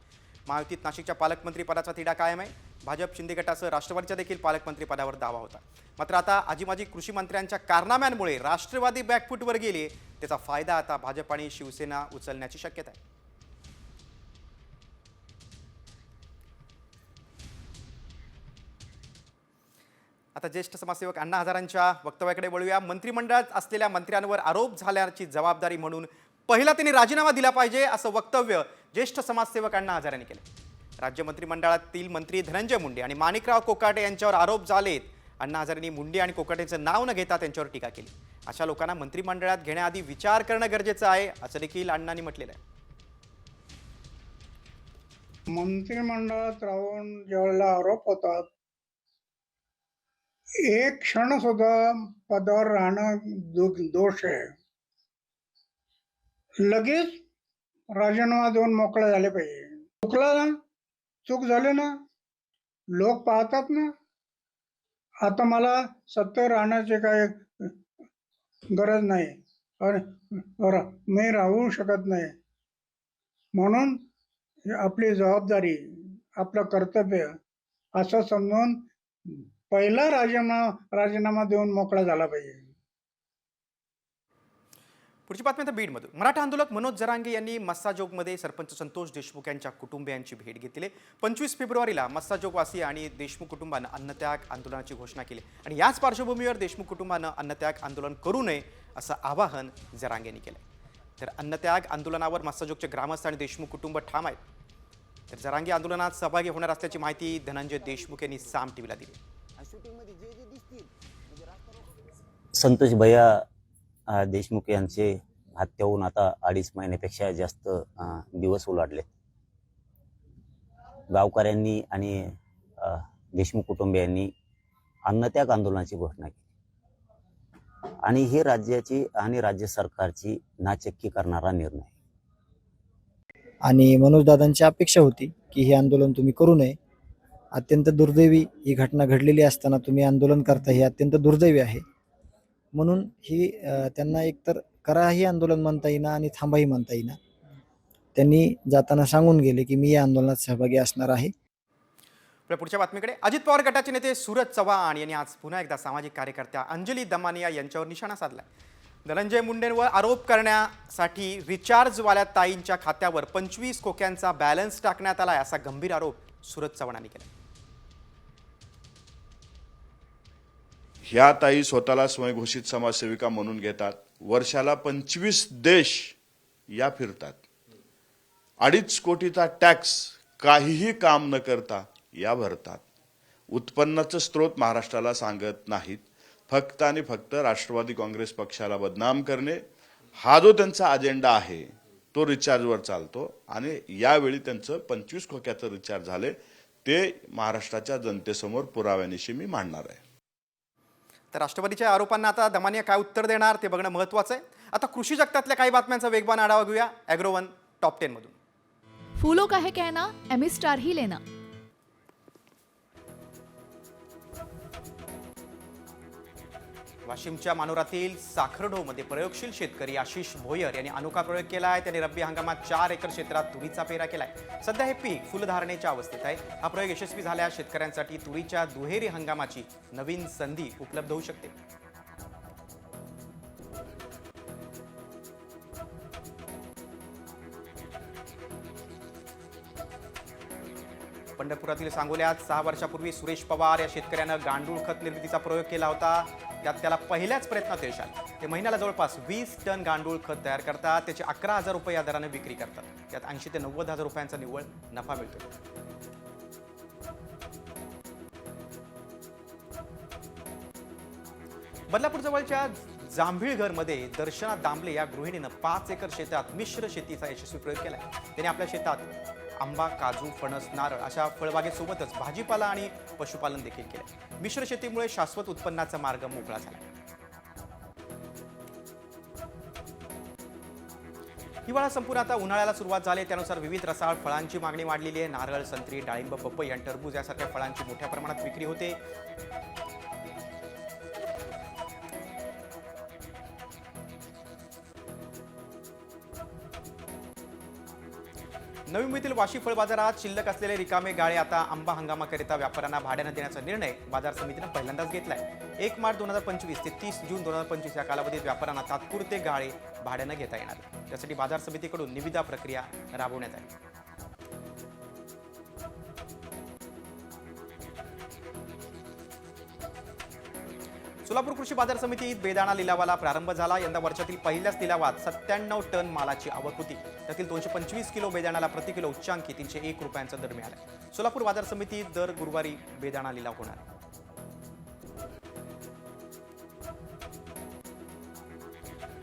महायुतीत नाशिकच्या पालकमंत्री पदाचा तिढा कायम आहे. भाजप शिंदे गटासह राष्ट्रवादीचा देखील पालकमंत्री पदावर दावा होता. मात्र आता आजी कृषी मंत्र्यांच्या कारनाम्यांमुळे राष्ट्रवादी बॅकफूटवर गेले. त्याचा फायदा आता भाजप आणि शिवसेना उचलण्याची शक्यता आहे. आता ज्येष्ठ समाजसेवक अण्णा हजारांच्या वक्तव्याकडे वळूया. मंत्रिमंडळात असलेल्या मंत्र्यांवर आरोप झाल्याची जबाबदारी म्हणून पहिला त्यांनी राजीनामा दिला पाहिजे असं वक्तव्य ज्येष्ठ समाजसेवक अण्णा हजारांनी केलं. राज्य मंत्रिमंडळातील मंत्री धनंजय मुंडे आणि माणिकराव कोकाटे यांच्यावर आरोप झालेत. अण्णा हजारांनी मुंडे आणि कोकाटेंचं नाव न घेता त्यांच्यावर टीका केली. अशा लोकांना मंत्रिमंडळात घेण्याआधी विचार करणं गरजेचं आहे असं देखील अण्णांनी म्हटलेलं आहे. मंत्रिमंडळात राहून ज्यावेळेला आरोप होतात, एक क्षण सुद्धा पदावर राहणं दोष आहे. लगेच राजीनामा देऊन मोकळे झाले पाहिजे. चुकला ना, चूक झाली ना, लोक पाहतात ना. आता मला सत्तेवर राहण्याची काही गरज नाही आणि मी राहू शकत नाही. म्हणून आपली जबाबदारी, आपलं कर्तव्य असं समजून पहिला राजीनामा देऊन मोकळा झाला पाहिजे. पुढची बातमी आता बीडमधून. मराठा आंदोलक मनोज जरांगे यांनी मस्साजोगमध्ये सरपंच संतोष देशमुख यांच्या कुटुंबियांची भेट घेतली. 25 फेब्रुवारीला मस्साजोगवासी आणि देशमुख कुटुंबानं अन्नत्याग आंदोलनाची घोषणा केली आणि याच पार्श्वभूमीवर देशमुख कुटुंबानं अन्नत्याग आंदोलन करू नये असं आवाहन जरांगे यांनी केलं. तर अन्नत्याग आंदोलनावर मस्साजोगचे ग्रामस्थ आणि देशमुख कुटुंब ठाम आहेत. तर जरांगे आंदोलनात सहभागी होणार असल्याची माहिती धनंजय देशमुख यांनी साम टीव्हीला दिली. संतोष भैया देशमुख यांचे हत्या होऊन आता 2.5 महिन्यापेक्षा जास्त दिवस ओलांडले. गावकऱ्यांनी आणि देशमुख कुटुंबियांनी अन्नत्याग आंदोलनाची घोषणा केली आणि हे राज्याची आणि राज्य सरकारची नाचक्की करणारा निर्णय. आणि मनोजदादांची अपेक्षा होती की हे आंदोलन तुम्ही करू नये. अत्यंत दुर्दैवी ही घटना घडलेली असताना तुम्ही आंदोलन करता हे अत्यंत दुर्दैवी आहे. म्हणून ही त्यांना एकतर कराही आंदोलन म्हणता येईना आणि थांबाही म्हणता येईना. त्यांनी जाताना सांगून गेले की मी या आंदोलनात सहभागी असणार आहे. पुढच्या बातमीकडे. अजित पवार गटाचे नेते सूरज चव्हाण यांनी आज पुन्हा एकदा सामाजिक कार्यकर्त्या अंजली दमानिया यांच्यावर निशाणा साधला. धनंजय मुंडेंवर आरोप करण्यासाठी रिचार्जवाल्या ताईंच्या खात्यावर 25 खोक्यांचा बॅलन्स टाकण्यात आलाय असा गंभीर आरोप सूरज चव्हाणांनी केला. ह्या ताई स्वतःला स्वयंघोषित समाजसेविका म्हणून घेतात. वर्षाला 25 देश या फिरतात. 2.5 कोटीचा टॅक्स काहीही काम न करता या भरतात. उत्पन्नाचं स्रोत महाराष्ट्राला सांगत नाहीत. फक्त आणि फक्त राष्ट्रवादी काँग्रेस पक्षाला बदनाम करणे हा जो त्यांचा अजेंडा आहे तो रिचार्जवर चालतो आणि यावेळी त्यांचं 25 खोक्याचं रिचार्ज झाले ते महाराष्ट्राच्या जनतेसमोर पुराव्यानिशी मी मांडणार आहे. तर राष्ट्रवादीच्या आरोपांना आता दमानिया काय उत्तर देणार ते बघणं महत्त्वाचं आहे. आता कृषी जगतातल्या काही बातम्यांचा वेगवान आढावा घेऊया ॲग्रोवन टॉप 10 मधून. फूलों का है कहना, एमी स्टार ही लेना. वाशिमच्या मानोरातील साखरडोमध्ये प्रयोगशील शेतकरी आशिष भोयर यांनी अनोखा प्रयोग केला आहे. त्यांनी रब्बी हंगामात 4 एकर क्षेत्रात तुरीचा पेरा केलाय. सध्या हे पीक फुलधारणेच्या अवस्थेत आहे. हा प्रयोग यशस्वी झाल्यास शेतकऱ्यांसाठी तुरीच्या दुहेरी हंगामाची नवीन संधी उपलब्ध होऊ शकते. पंढरपुरातील सांगोल्यात 6 वर्षापूर्वी सुरेश पवार या शेतकऱ्यानं गांडूळ खत निर्मितीचा प्रयोग केला होता. त्यात त्याला पहिल्याच प्रयत्नात यश आलं. ते महिन्याला जवळपास 20 टन गांडूळ खत तयार करतात. त्याचे 11,000 रुपये या दराने विक्री करतात. त्यात 80 ते 90,000 रुपयांचा निव्वळ नफा मिळतो. बदलापूर जवळच्या जांभीळघरमध्ये दर्शना दामले या गृहिणीनं 5 एकर शेतात मिश्र शेतीचा यशस्वी प्रयोग केलाय. त्याने आपल्या शेतात आंबा, काजू, फणस, नारळ अशा फळबागेसोबतच भाजीपाला आणि पशुपालन देखील केले. मिश्र शेतीमुळे शाश्वत उत्पन्नाचा मार्ग मोकळा झाला. हिवाळा संपून आता उन्हाळ्याला सुरुवात झाली. त्यानुसार विविध रसाळ फळांची मागणी वाढलेली आहे. नारळ, संत्री, डाळिंब, पपई आणि टरबूज यासारख्या फळांची मोठ्या प्रमाणात विक्री होते. नवी मुंबईतील वाशी फळ बाजारात शिल्लक असलेले रिकामे गाळे आता आंबा हंगामाकरिता व्यापाऱ्यांना भाड्यानं देण्याचा निर्णय बाजार समितीनं पहिल्यांदाच घेतलाय. 1 मार्च 2025 ते 30 जून 2025 या कालावधीत व्यापाऱ्यांना तात्पुरते गाळे भाड्यानं घेता येणार. त्यासाठी बाजार समितीकडून निविदा प्रक्रिया राबवण्यात आली. सोलापूर कृषी बाजार समितीत बेदाणा लिलावाला प्रारंभ झाला. यंदा वर्षातील पहिल्याच लिलावात 97 टन मालाची आवक होती. त्यातील 225 किलो बेदाण्याला प्रति किलो उच्चांकी 301 रुपयांचा दर मिळाला. सोलापूर बाजार समितीत दर गुरुवारी बेदाणा लिलाव होणार.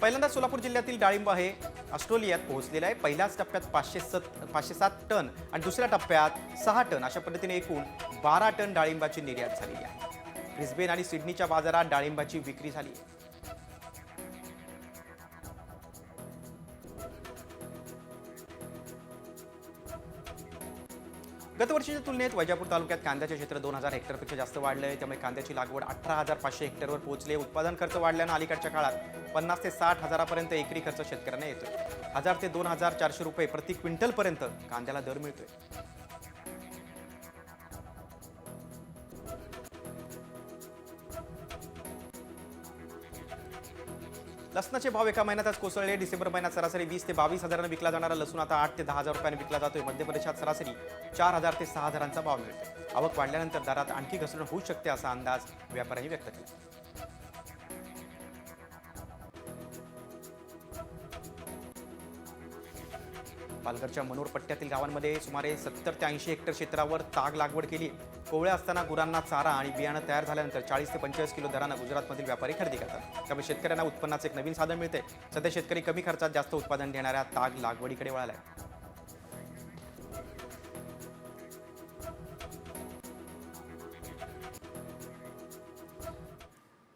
पहिल्यांदा सोलापूर जिल्ह्यातील डाळिंब आहे ऑस्ट्रेलियात पोहोचलेला आहे। पहिल्याच टप्प्यात 507 टन आणि दुसऱ्या टप्प्यात 6 टन अशा पद्धतीने एकूण 12 टन डाळिंबाची निर्यात झालेली आहे। ब्रिस्बेन आणि सिडनीच्या बाजारात डाळिंबाची विक्री झाली आहे। गतवर्षीच्या तुलनेत वैजापूर तालुक्यात कांद्याचे क्षेत्र 2000 हेक्टरपेक्षा जास्त वाढलं आहे। त्यामुळे कांद्याची लागवड 18,500 हेक्टरवर पोहोचली। उत्पादन खर्च वाढल्यानं अलीकडच्या काळात 50 ते 60 हजारापर्यंत एकरी खर्च शेतकऱ्यांना येतोय। 1000 ते 2400 रुपये प्रति क्विंटलपर्यंत कांद्याला दर मिळतोय। लसणाचे भाव एका महिन्यातच कोसळले। डिसेंबर महिन्यात सरासरी 20 ते 22 हजारांना विकला जाणारा लसूण आता 8 ते 10 हजार रुपयांनी विकला जातोय। मध्य प्रदेशात सरासरी 4000 ते 6000 भाव मिळतोय। आवक वाढल्यानंतर दरात आणखी घसरण होऊ शकते असा अंदाज व्यापाऱ्यांनी व्यक्त केला। पालघरच्या मनोर पट्ट्यातील गावांमध्ये सुमारे 70 ते 80 हेक्टर क्षेत्रावर ताग लागवड केली। कोवळ्या असताना गुरांना चारा आणि बियाणं तयार झाल्यानंतर 40 ते 45 किलो दरानं गुजरातमधील व्यापारी खरेदी करतात। त्यामुळे शेतकऱ्यांना उत्पन्नाचं एक नवीन साधन मिळते। सध्या शेतकरी कमी खर्चात जास्त उत्पादन देणाऱ्या ताग लागवडीकडे वळाला आहे।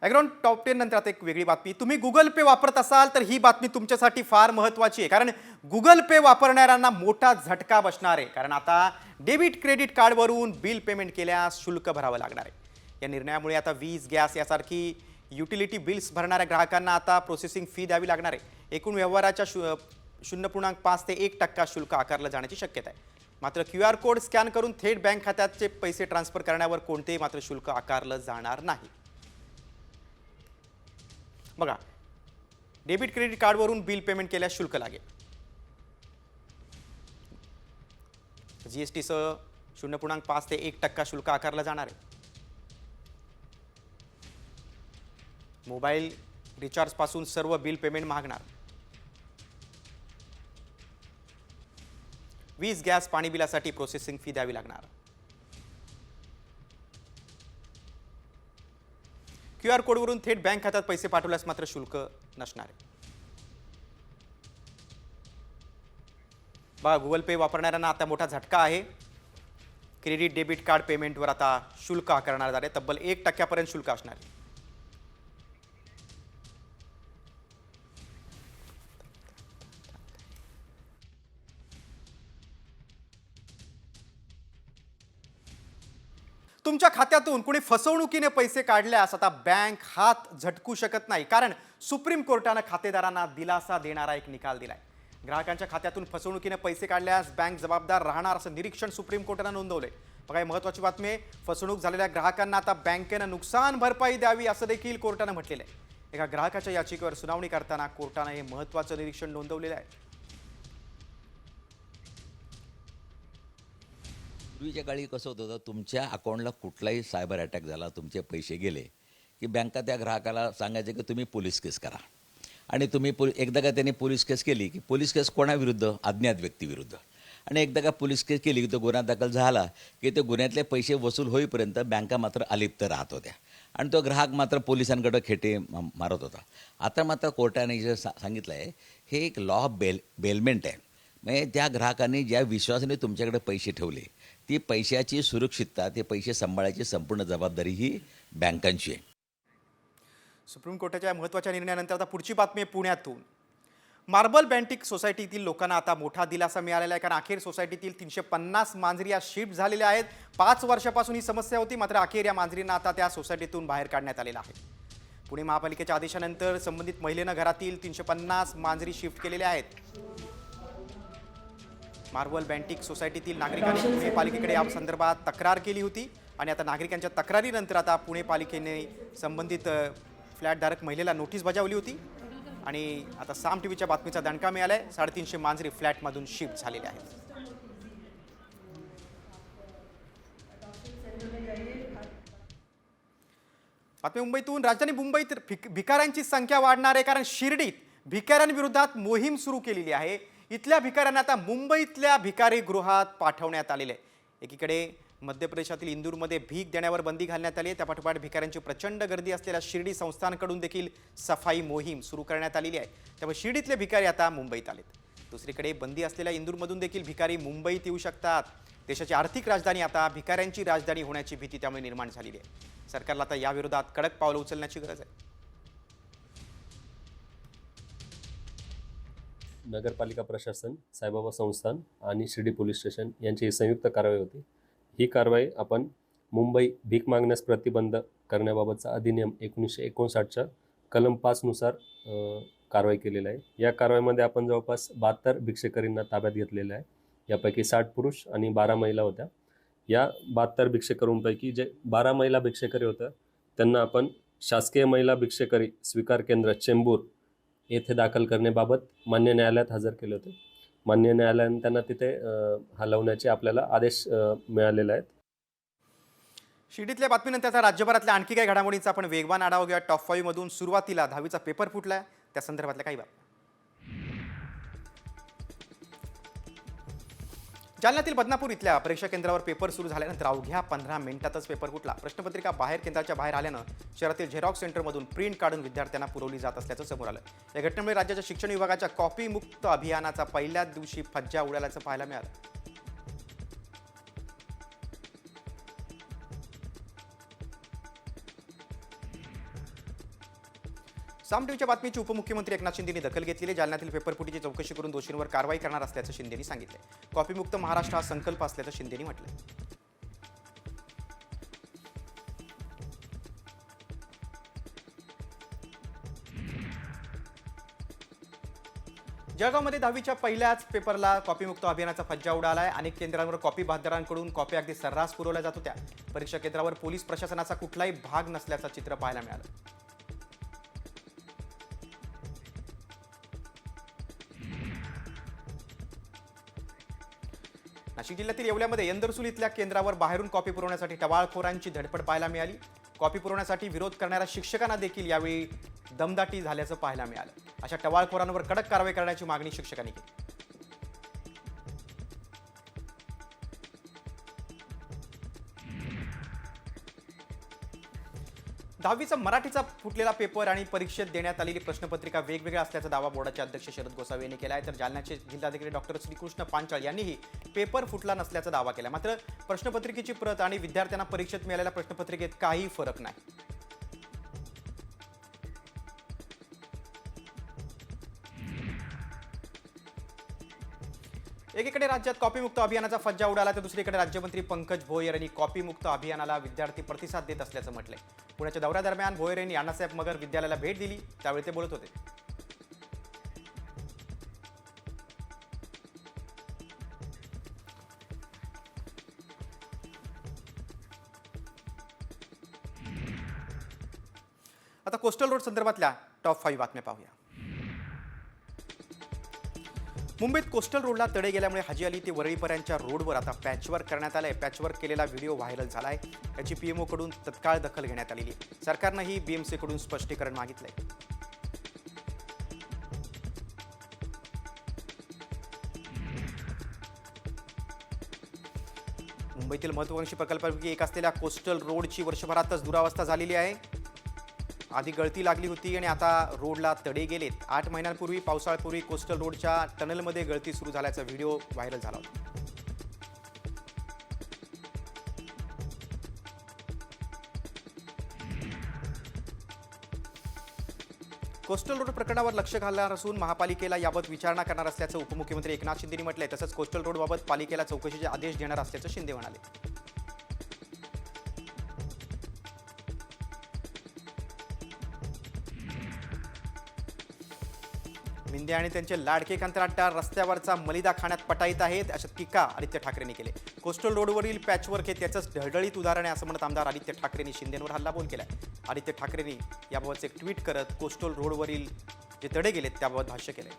ॲग्रॉन टॉप 10 नंतर आता एक वेगळी बातमी। तुम्ही गुगल पे वापरत असाल तर ही बातमी तुमच्यासाठी फार महत्त्वाची आहे, कारण गुगल पे वापरणाऱ्यांना मोठा झटका बसणार आहे। कारण आता डेबिट क्रेडिट कार्डवरून बिल पेमेंट केल्यास शुल्क भरावं लागणार आहे। या निर्णयामुळे आता वीज, गॅस यासारखी युटिलिटी बिल्स भरणाऱ्या ग्राहकांना आता प्रोसेसिंग फी द्यावी लागणार आहे। एकूण व्यवहाराच्या 0.5 ते 1% शुल्क आकारलं जाण्याची शक्यता आहे। मात्र QR कोड स्कॅन करून थेट बँक खात्याचे पैसे ट्रान्सफर करण्यावर कोणतेही मात्र शुल्क आकारलं जाणार नाही। बघा, डेबिट क्रेडिट कार्डवरून बिल पेमेंट केल्यास शुल्क लागेल। जीएसटीसह 0.5 ते 1% शुल्क आकारलं जाणार आहे। मोबाईल रिचार्ज पासून सर्व बिल पेमेंट मागणार। वीज, गॅस, पाणी बिलासाठी प्रोसेसिंग फी द्यावी लागणार। QR कोडवरून थेट बँक खात्यात पैसे पाठवल्यास मात्र शुल्क नसणार आहे। बघा, गुगल पे वापरणाऱ्यांना आता मोठा झटका आहे। क्रेडिट डेबिट कार्ड पेमेंटवर आता शुल्क आकारण्यात आले। तब्बल 1% शुल्क असणार आहे। तुमच्या खात्यातून कुणी फसवणुकीने पैसे काढल्यास आता बँक हात झटकू शकत नाही, कारण सुप्रीम कोर्टानं खातेदारांना दिलासा देणारा एक निकाल दिलाय। ग्राहकांच्या खात्यातून फसवणुकीने पैसे काढल्यास बँक जबाबदार राहणार असं निरीक्षण सुप्रीम कोर्टानं नोंदवलंय। बघा, ही महत्त्वाची बातमी आहे। फसवणूक झालेल्या ग्राहकांना आता बँकेनं नुकसान भरपाई द्यावी असं देखील कोर्टानं म्हटलेलं आहे। एका ग्राहकाच्या याचिकेवर सुनावणी करताना कोर्टानं हे महत्त्वाचं निरीक्षण नोंदवलेलं आहे। पूर्वीच्या काळी कसं होतं होतं, तुमच्या अकाउंटला कुठलाही सायबर अटॅक झाला, तुमचे पैसे गेले की बँका त्या ग्राहकाला सांगायचे की तुम्ही पोलीस केस करा। आणि तुम्ही एकदा का त्यांनी पोलीस केस केली की पोलीस केस कोणाविरुद्ध? अज्ञात व्यक्तीविरुद्ध। आणि एकदा का पोलीस केस केली की तो गुन्हा दाखल झाला की ते गुन्ह्यातले पैसे वसूल होईपर्यंत बँका मात्र अलिप्त राहत होत्या आणि तो ग्राहक मात्र पोलिसांकडे खेटे मारत होता। आता मात्र कोर्टाने जे सांगितलं आहे, हे एक लॉ ऑफ बेलमेंट आहे। म्हणजे त्या ग्राहकांनी ज्या विश्वासाने तुमच्याकडे पैसे ठेवले, ती पैशाची सुरक्षितता, ते पैसे सांभाळायची संपूर्ण जबाबदारी ही बँकांची आहे। सुप्रीम कोर्टाच्या महत्त्वाच्या निर्णयानंतर आता पुढची बातमी आहे पुण्यातून। मार्बल बँटिक सोसायटीतील लोकांना आता मोठा दिलासा मिळालेला आहे, कारण अखेर सोसायटीतील 350 मांजरी या शिफ्ट झालेल्या आहेत। 5 वर्षापासून ही समस्या होती, मात्र अखेर या मांजरींना आता त्या सोसायटीतून बाहेर काढण्यात आलेलं आहे। पुणे महापालिकेच्या आदेशानंतर संबंधित महिलेनं घरातील 350 मांजरी शिफ्ट केलेल्या आहेत। मार्बल बँटिक सोसायटीतील नागरिकांनी पुणे पालिकेकडे या संदर्भात तक्रार केली होती आणि आता नागरिकांच्या तक्रारीनंतर आता पुणे पालिकेने संबंधित फ्लॅटधारक महिलेला नोटीस बजावली होती आणि आता साम टीव्हीच्या बातमीचा दणका मिळालाय। 350 मांजरी फ्लॅटमधून शिफ्ट झालेल्या आहेत। बातमी मुंबईतून। राजधानी मुंबईत भिकाऱ्यांची संख्या वाढणार आहे, कारण शिर्डीत भिकाऱ्यांविरोधात मोहीम सुरू केलेली आहे। इथल्या भिकाऱ्यांना आता मुंबईतल्या भिकारी गृहात पाठवण्यात आलेले आहे। एकीकडे मध्य प्रदेशातील इंदूरमध्ये भीक देण्यावर बंदी घालण्यात आली आहे. त्यापाठोपाठ भिकाऱ्यांची प्रचंड गर्दी असलेल्या शिर्डी संस्थानकडून देखील सफाई मोहीम सुरू करण्यात आलेली आहे. त्यामुळे शिर्डीतले भिकारी आता मुंबईत आलेत. दुसरीकडे बंदी असलेल्या इंदूरमधून देखील भिकारी मुंबईत येऊ शकतात. देशाची आर्थिक राजधानी आता भिकाऱ्यांची राजधानी होण्याची भीती त्यामुळे निर्माण झालेली आहे. सरकारला आता याविरोधात कडक पावलं उचलण्याची गरज आहे. नगरपालिका प्रशासन, साईबाबा संस्थान आणि शिर्डी पोलीस स्टेशन यांची संयुक्त कारवाई होती. ही कारवाई आपण मुंबई भीक मागण्यास प्रतिबंध करण्याबाबतचा अधिनियम 1959च्या कलम 5 नुसार कारवाई केलेली आहे. या कारवाईमध्ये आपण जवळपास 72 भिक्षेकरींना ताब्यात घेतलेलं आहे. यापैकी 60 पुरुष आणि 12 महिला होत्या. या 72 भिक्षेकरूंपैकी जे 12 महिला भिक्षेकरी होत्या त्यांना आपण शासकीय महिला भिक्षेकरी स्वीकार केंद्र चेंबूर येथे दाखल करण्याबाबत मान्य न्यायालयात हजर केले होते. मान्य न्यायालयाने त्यांना तिथे हलवण्याचे आपल्याला आदेश मिळालेले आहेत. शिर्डीतल्या बातमीनंतर आता राज्यभरातल्या आणखी काही घडामोडींचा आपण वेगवान आढावा घेऊया. टॉप 5 मधून सुरुवातीला 10वीचा पेपर फुटलाय त्या संदर्भातल्या काही बातम्या. जालन्यातील बदनापूर इथल्या परीक्षा केंद्रावर पेपर सुरू झाल्यानंतर अवघ्या 15 मिनिटातच पेपर फुटला. प्रश्नपत्रिका केंद्राच्या बाहेर आल्यानं शहरातील झेरॉक्स सेंटरमधून प्रिंट काढून विद्यार्थ्यांना पुरवली जात असल्याचं समोर आलं. या घटनेमुळे राज्याच्या शिक्षण विभागाच्या कॉपी मुक्त अभियानाचा पहिल्याच दिवशी फज्जा उडाल्याचं पाहायला मिळालं. साम टीव्हीच्या बातमीची उपमुख्यमंत्री एकनाथ शिंदेंनी दखल घेतलेली. जालन्यातील पेपरफुटीची चौकशी करून दोषींवर कारवाई करणार असल्याचं शिंदेंनी सांगितलं. कॉपीमुक्त महाराष्ट्र हा संकल्प असल्याचं शिंदेंनी म्हटलं. जळगावमध्ये 10वीच्या पहिल्याच पेपरला कॉपीमुक्त अभियानाचा फज्जा उडालाय. अनेक केंद्रांवर कॉपी बहादरांकडून कॉपी अगदी सर्रास पुरवल्या जात होत्या. परीक्षा केंद्रावर पोलीस प्रशासनाचा कुठलाही भाग नसल्याचं चित्र पाहायला मिळालं. नाशिक जिल्ह्यातील येवल्यामध्ये यंदरसूल इथल्या केंद्रावर बाहेरून कॉपी पुरवण्यासाठी टवाळखोरांची धडपड पाहायला मिळाली. कॉपी पुरवण्यासाठी विरोध करणाऱ्या शिक्षकांना देखील यावेळी दमदाटी झाल्याचं पाहायला मिळालं. अशा टवाळखोरांवर कडक कारवाई करण्याची मागणी शिक्षकांनी केली. दहावीचा मराठीचा फुटलेला पेपर आणि परीक्षेत देण्यात आलेली प्रश्नपत्रिका वेगवेगळ्या असल्याचा दावा बोर्डाचे अध्यक्ष शरद गोसावी यांनी केला आहे. तर जालन्याचे जिल्हाधिकारी डॉक्टर श्रीकृष्ण पांचाळ यांनीही पेपर फुटला नसल्याचा दावा केला. मात्र प्रश्नपत्रिकेची प्रत आणि विद्यार्थ्यांना परीक्षेत मिळालेल्या प्रश्नपत्रिकेत काही फरक नाही. एकीकडे राज्यात कॉपीमुक्त अभियानाचा फज्जा उडाला तर दुसरीकडे राज्यमंत्री पंकज भोयर यांनी कॉपीमुक्त अभियानाला विद्यार्थी प्रतिसाद देत असल्याचं म्हटलंय. पुण्याच्या दौऱ्यादरम्यान भोयर यांनी अण्णासाहेब मगर विद्यालयाला भेट दिली. त्यावेळी ते बोलत होते. आता कोस्टल रोड संदर्भातल्या टॉप 5 बातम्या पाहूया. मुंबईत कोस्टल रोडला तडे गेल्यामुळे हाजी अली ते वरळीपर्यंतच्या रोडवर आता पॅचवर्क करण्यात आलंय. पॅचवर्क केलेला व्हिडिओ व्हायरल झालाय. याची पीएमओ कडून तत्काळ दखल घेण्यात आलेली आहे. सरकारनंही बीएमसी कडून स्पष्टीकरण मागितलंय. मुंबईतील महत्त्वाकांक्षी प्रकल्पापैकी एक असलेल्या कोस्टल रोडची वर्षभरातच दुरावस्था झालेली आहे. आधी गळती लागली होती आणि आता रोडला तडे गेलेत. 8 महिन्यांपूर्वी पावसाळ्यापूर्वी कोस्टल रोडच्या टनेलमध्ये गळती सुरू झाल्याचा व्हिडिओ व्हायरल झाला होता. कोस्टल रोड प्रकरणावर लक्ष घालणार असून महापालिकेला याबाबत विचारणा करणार असल्याचं उपमुख्यमंत्री एकनाथ शिंदेंनी म्हटलंय. तसंच कोस्टल रोडबाबत पालिकेला चौकशीचे आदेश देणार असल्याचं शिंदे म्हणाले. मिंदे आणि त्यांचे लाडके कंत्राटदार रस्त्यावरचा मलिदा खाण्यात पटाईत आहेत अशी टीका आदित्य ठाकरेंनी केली. कोस्टल रोडवरील पॅचवर्क हे त्याचंच ढळढळीत उदाहरण आहे असं म्हणत आमदार आदित्य ठाकरेंनी शिंदेंवर हल्लाबोल केलाय. आदित्य ठाकरेंनी याबाबत एक ट्विट करत कोस्टल रोडवरील जे तडे गेलेत त्याबाबत भाष्य केलंय.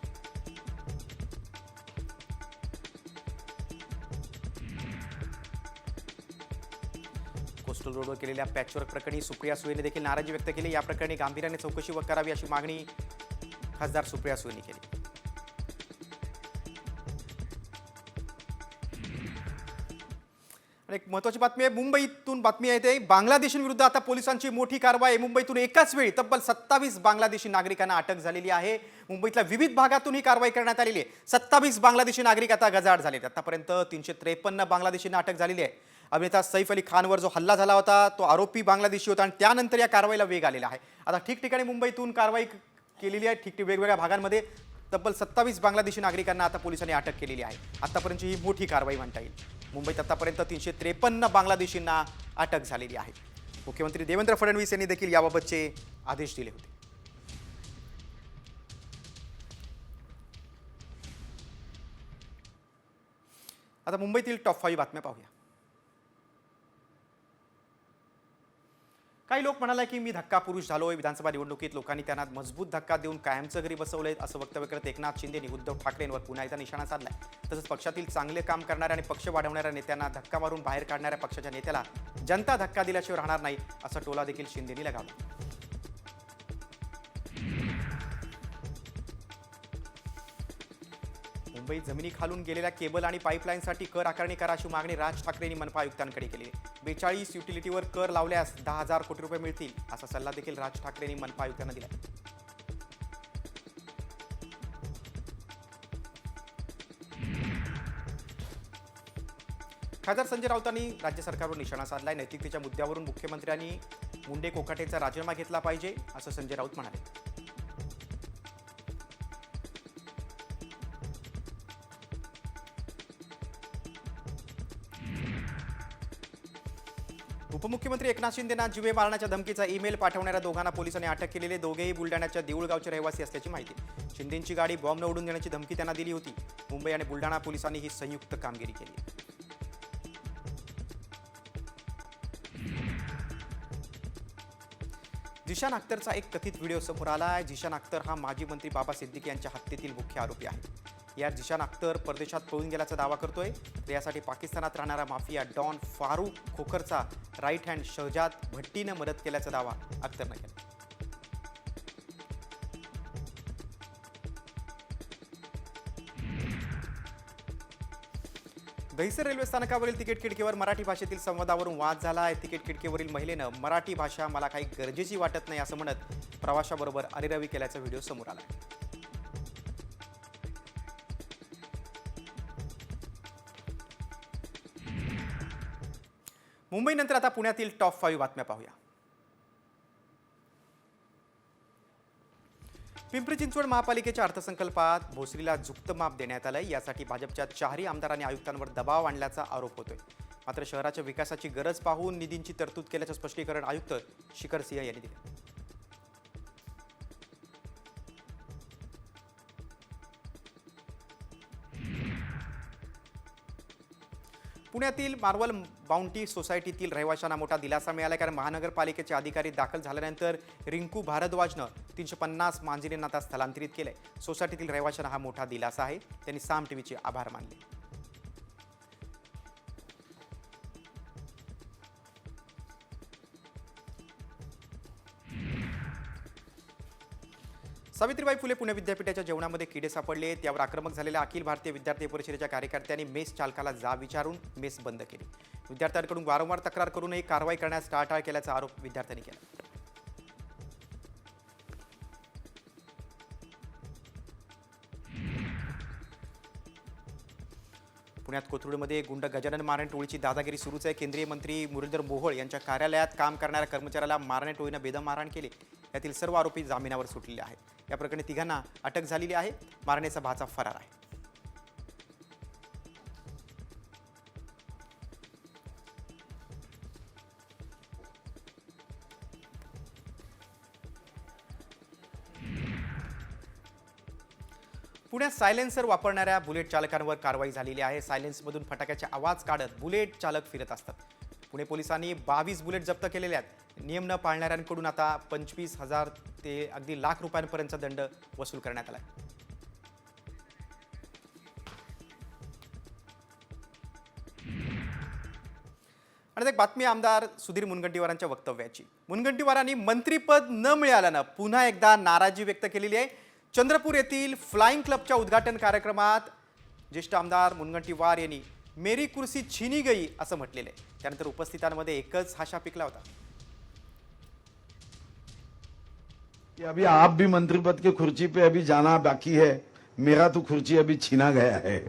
कोस्टल रोडवर केलेल्या पॅचवर्क प्रकरणी सुप्रिया सुळेने देखील नाराजी व्यक्त केली. या प्रकरणी गांभीर्याने चौकशी करावी अशी मागणी खासदार सुप्रिया सुळेंनी केली. एक महत्त्वाची बातमी आहे, मुंबईतून बातमी आहे ते बांगलादेशींविरुद्ध आता पोलिसांची मोठी कारवाई. मुंबईतून एकाच वेळी तब्बल 27 बांगलादेशी नागरिकांना अटक झालेली आहे. मुंबईतल्या विविध भागातून ही कारवाई करण्यात आलेली आहे. 27 बांगलादेशी नागरिक आता गजाआड झाले. आतापर्यंत 353 बांगलादेशींना अटक झालेली आहे. अभिनेता सैफ अली खानवर जो हल्ला झाला होता तो आरोपी बांगलादेशी होता आणि त्यानंतर या कारवाईला वेग आलेला आहे. आता ठिकठिकाणी मुंबईतून कारवाई केलेली आहे. ठिकठिकाणी वेगवेगळ्या भागांमध्ये तब्बल 27 बांगलादेशी नागरिकांना आता पोलिसांनी अटक केलेली आहे. आतापर्यंतची ही मोठी कारवाई म्हणता येईल. मुंबईत आतापर्यंत 353 बांगलादेशींना अटक झालेली आहे. मुख्यमंत्री देवेंद्र फडणवीस यांनी देखील याबाबतचे आदेश दिले होते. आता मुंबईतील टॉप 5 बातम्या पाहूया. काही लोक म्हणाले की मी धक्का पुरुष झालोय. विधानसभा निवडणुकीत लोकांनी त्यांना मजबूत धक्का देऊन कायमचं घरी बसवलंय असं वक्तव्य करत एकनाथ शिंदेंनी उद्धव ठाकरेंवर पुन्हा एकदा निशाणा साधलाय. तसंच पक्षातील चांगले काम करणाऱ्या आणि पक्ष वाढवणाऱ्या नेत्यांना धक्का मारून बाहेर काढणाऱ्या पक्षाच्या नेत्याला जनता धक्का दिल्याशिवाय राहणार नाही असा टोला देखील शिंदेंनी लगावला. मुंबईत जमिनी खालून गेलेल्या केबल आणि पाईपलाईनसाठी कर आकारणी करा अशी मागणी राज ठाकरेंनी मनपा आयुक्तांकडे केली आहे. 42 युटिलिटीवर कर लावल्यास 10,000 कोटी रुपये मिळतील असा सल्ला देखील राज ठाकरेंनी मनपा आयुक्तांना दिला. खासदार संजय राऊतांनी राज्य सरकारवर निशाणा साधलाय. नैतिकतेच्या मुद्द्यावरून मुख्यमंत्र्यांनी मुंडे कोकाटेचा राजीनामा घेतला पाहिजे असं संजय राऊत म्हणाले. उपमुख्यमंत्री एकनाथ शिंदेंना जीवे मारण्याच्या धमकीचा ईमेल पाठवणाऱ्या दोघांना पोलिसांनी अटक केलेले. दोघेही बुलढाण्याच्या देऊळगावचे रहिवासी असल्याची माहिती. शिंदेंची गाडी बॉम्ब न उडून देण्याची धमकी त्यांना दिली होती. मुंबई आणि बुलढाणा पोलिसांनी ही संयुक्त कामगिरी केली. झिशान अख्तरचा एक कथित व्हिडिओ समोर आला आहे. झिशान अख्तर हा माजी मंत्री बाबा सिद्दीकी यांच्या हत्येतील मुख्य आरोपी आहे. यात झिशान अख्तर परदेशात पळून गेल्याचा दावा करतोय. तर यासाठी पाकिस्तानात राहणारा माफिया डॉन फारूक खोखरचा राईट हँड शहजाद भट्टीनं मदत केल्याचा दावा अख्तरनं केला. दहिसर रेल्वे स्थानकावरील तिकीट खिडकीवर मराठी भाषेतील संवादावरून वाद झाला आहे. तिकीट खिडकीवरील महिलेनं मराठी भाषा मला काही गरजेची वाटत नाही असं म्हणत प्रवाशाबरोबर अरेरावी केल्याचा व्हिडिओ समोर आला. मुंबईनंतर आता पुण्यातील टॉप 5 बातम्या पाहूया. पिंपरी चिंचवड महापालिकेच्या अर्थसंकल्पात भोसरीला झुकतं माप देण्यात आलंय. यासाठी भाजपच्या 4ही आमदारांनी आयुक्तांवर दबाव आणल्याचा आरोप होतोय. मात्र शहराच्या विकासाची गरज पाहून निधींची तरतूद केल्याचं स्पष्टीकरण आयुक्त शिखर सिंह यांनी दिले. पुण्यातील मार्वल बाउंटी सोसायटीतील रहिवाशांना मोठा दिलासा मिळाला, कारण महानगरपालिकेचे अधिकारी दाखल झाल्यानंतर रिंकू भारद्वाजनं 350 मांजरींना आता स्थलांतरित केलंय. सोसायटीतील रहिवाशांना हा मोठा दिलासा आहे. त्यांनी साम टीव्हीचे आभार मानले. सावित्रीबाई फुले पुणे विद्यापीठाच्या जेवणामध्ये किडे सापडले. त्यावर आक्रमक झालेल्या अखिल भारतीय विद्यार्थी परिषदेच्या कार्यकर्त्यांनी मेस चालकाला जाब विचारून मेस बंद केली. विद्यार्थ्यांकडून वारंवार तक्रार करूनही कारवाई करण्यास टाळाटाळ केल्याचा आरोप विद्यार्थ्यांनी केला. पुण्यात कोथरूडमध्ये गुंड गजानन मारणे टोळीची दादागिरी सुरूच आहे. केंद्रीय मंत्री मुरलीधर मोहोळ यांच्या कार्यालयात काम करणाऱ्या कर्मचाऱ्याला मारणे टोळीनं बेदम मारहाण केली. यातील सर्व आरोपी जामिनावर सुटलेले आहेत. या प्रकरणी तिघांना अटक झालेली आहे. मारणेचा भाचा फरार आहे. पुण्यात सायलेन्सर वापरणाऱ्या बुलेट चालकांवर कारवाई झालेली आहे. सायलेन्समधून फटाक्याचे आवाज काढत बुलेट चालक फिरत असतात. पुणे पोलिसांनी 22 बुलेट जप्त केलेले आहेत. नियम न पाळणाऱ्यांकडून आता 25,000 ते अगदी लाख रुपयांपर्यंतचा दंड वसूल करण्यात आला. आणि एक बातमी आमदार सुधीर मुनगंटीवारांच्या वक्तव्याची. मुनगंटीवारांनी मंत्रीपद न मिळाल्यानं पुन्हा एकदा नाराजी व्यक्त केलेली आहे. चंद्रपूर येथील फ्लाइंग क्लबच्या उद्घाटन कार्यक्रमात ज्येष्ठ आमदार मुनगंटीवार यांनी मेरी कुर्सी छिनी गई असं म्हटलेलं आहे. त्यानंतर उपस्थितांमध्ये एकच हाशा पिकला होता. कि अभी आप भी मंत्री पद के कुर्सी पे अभी जाना बाकी है, मेरा तो कुर्सी अभी छीना गया है,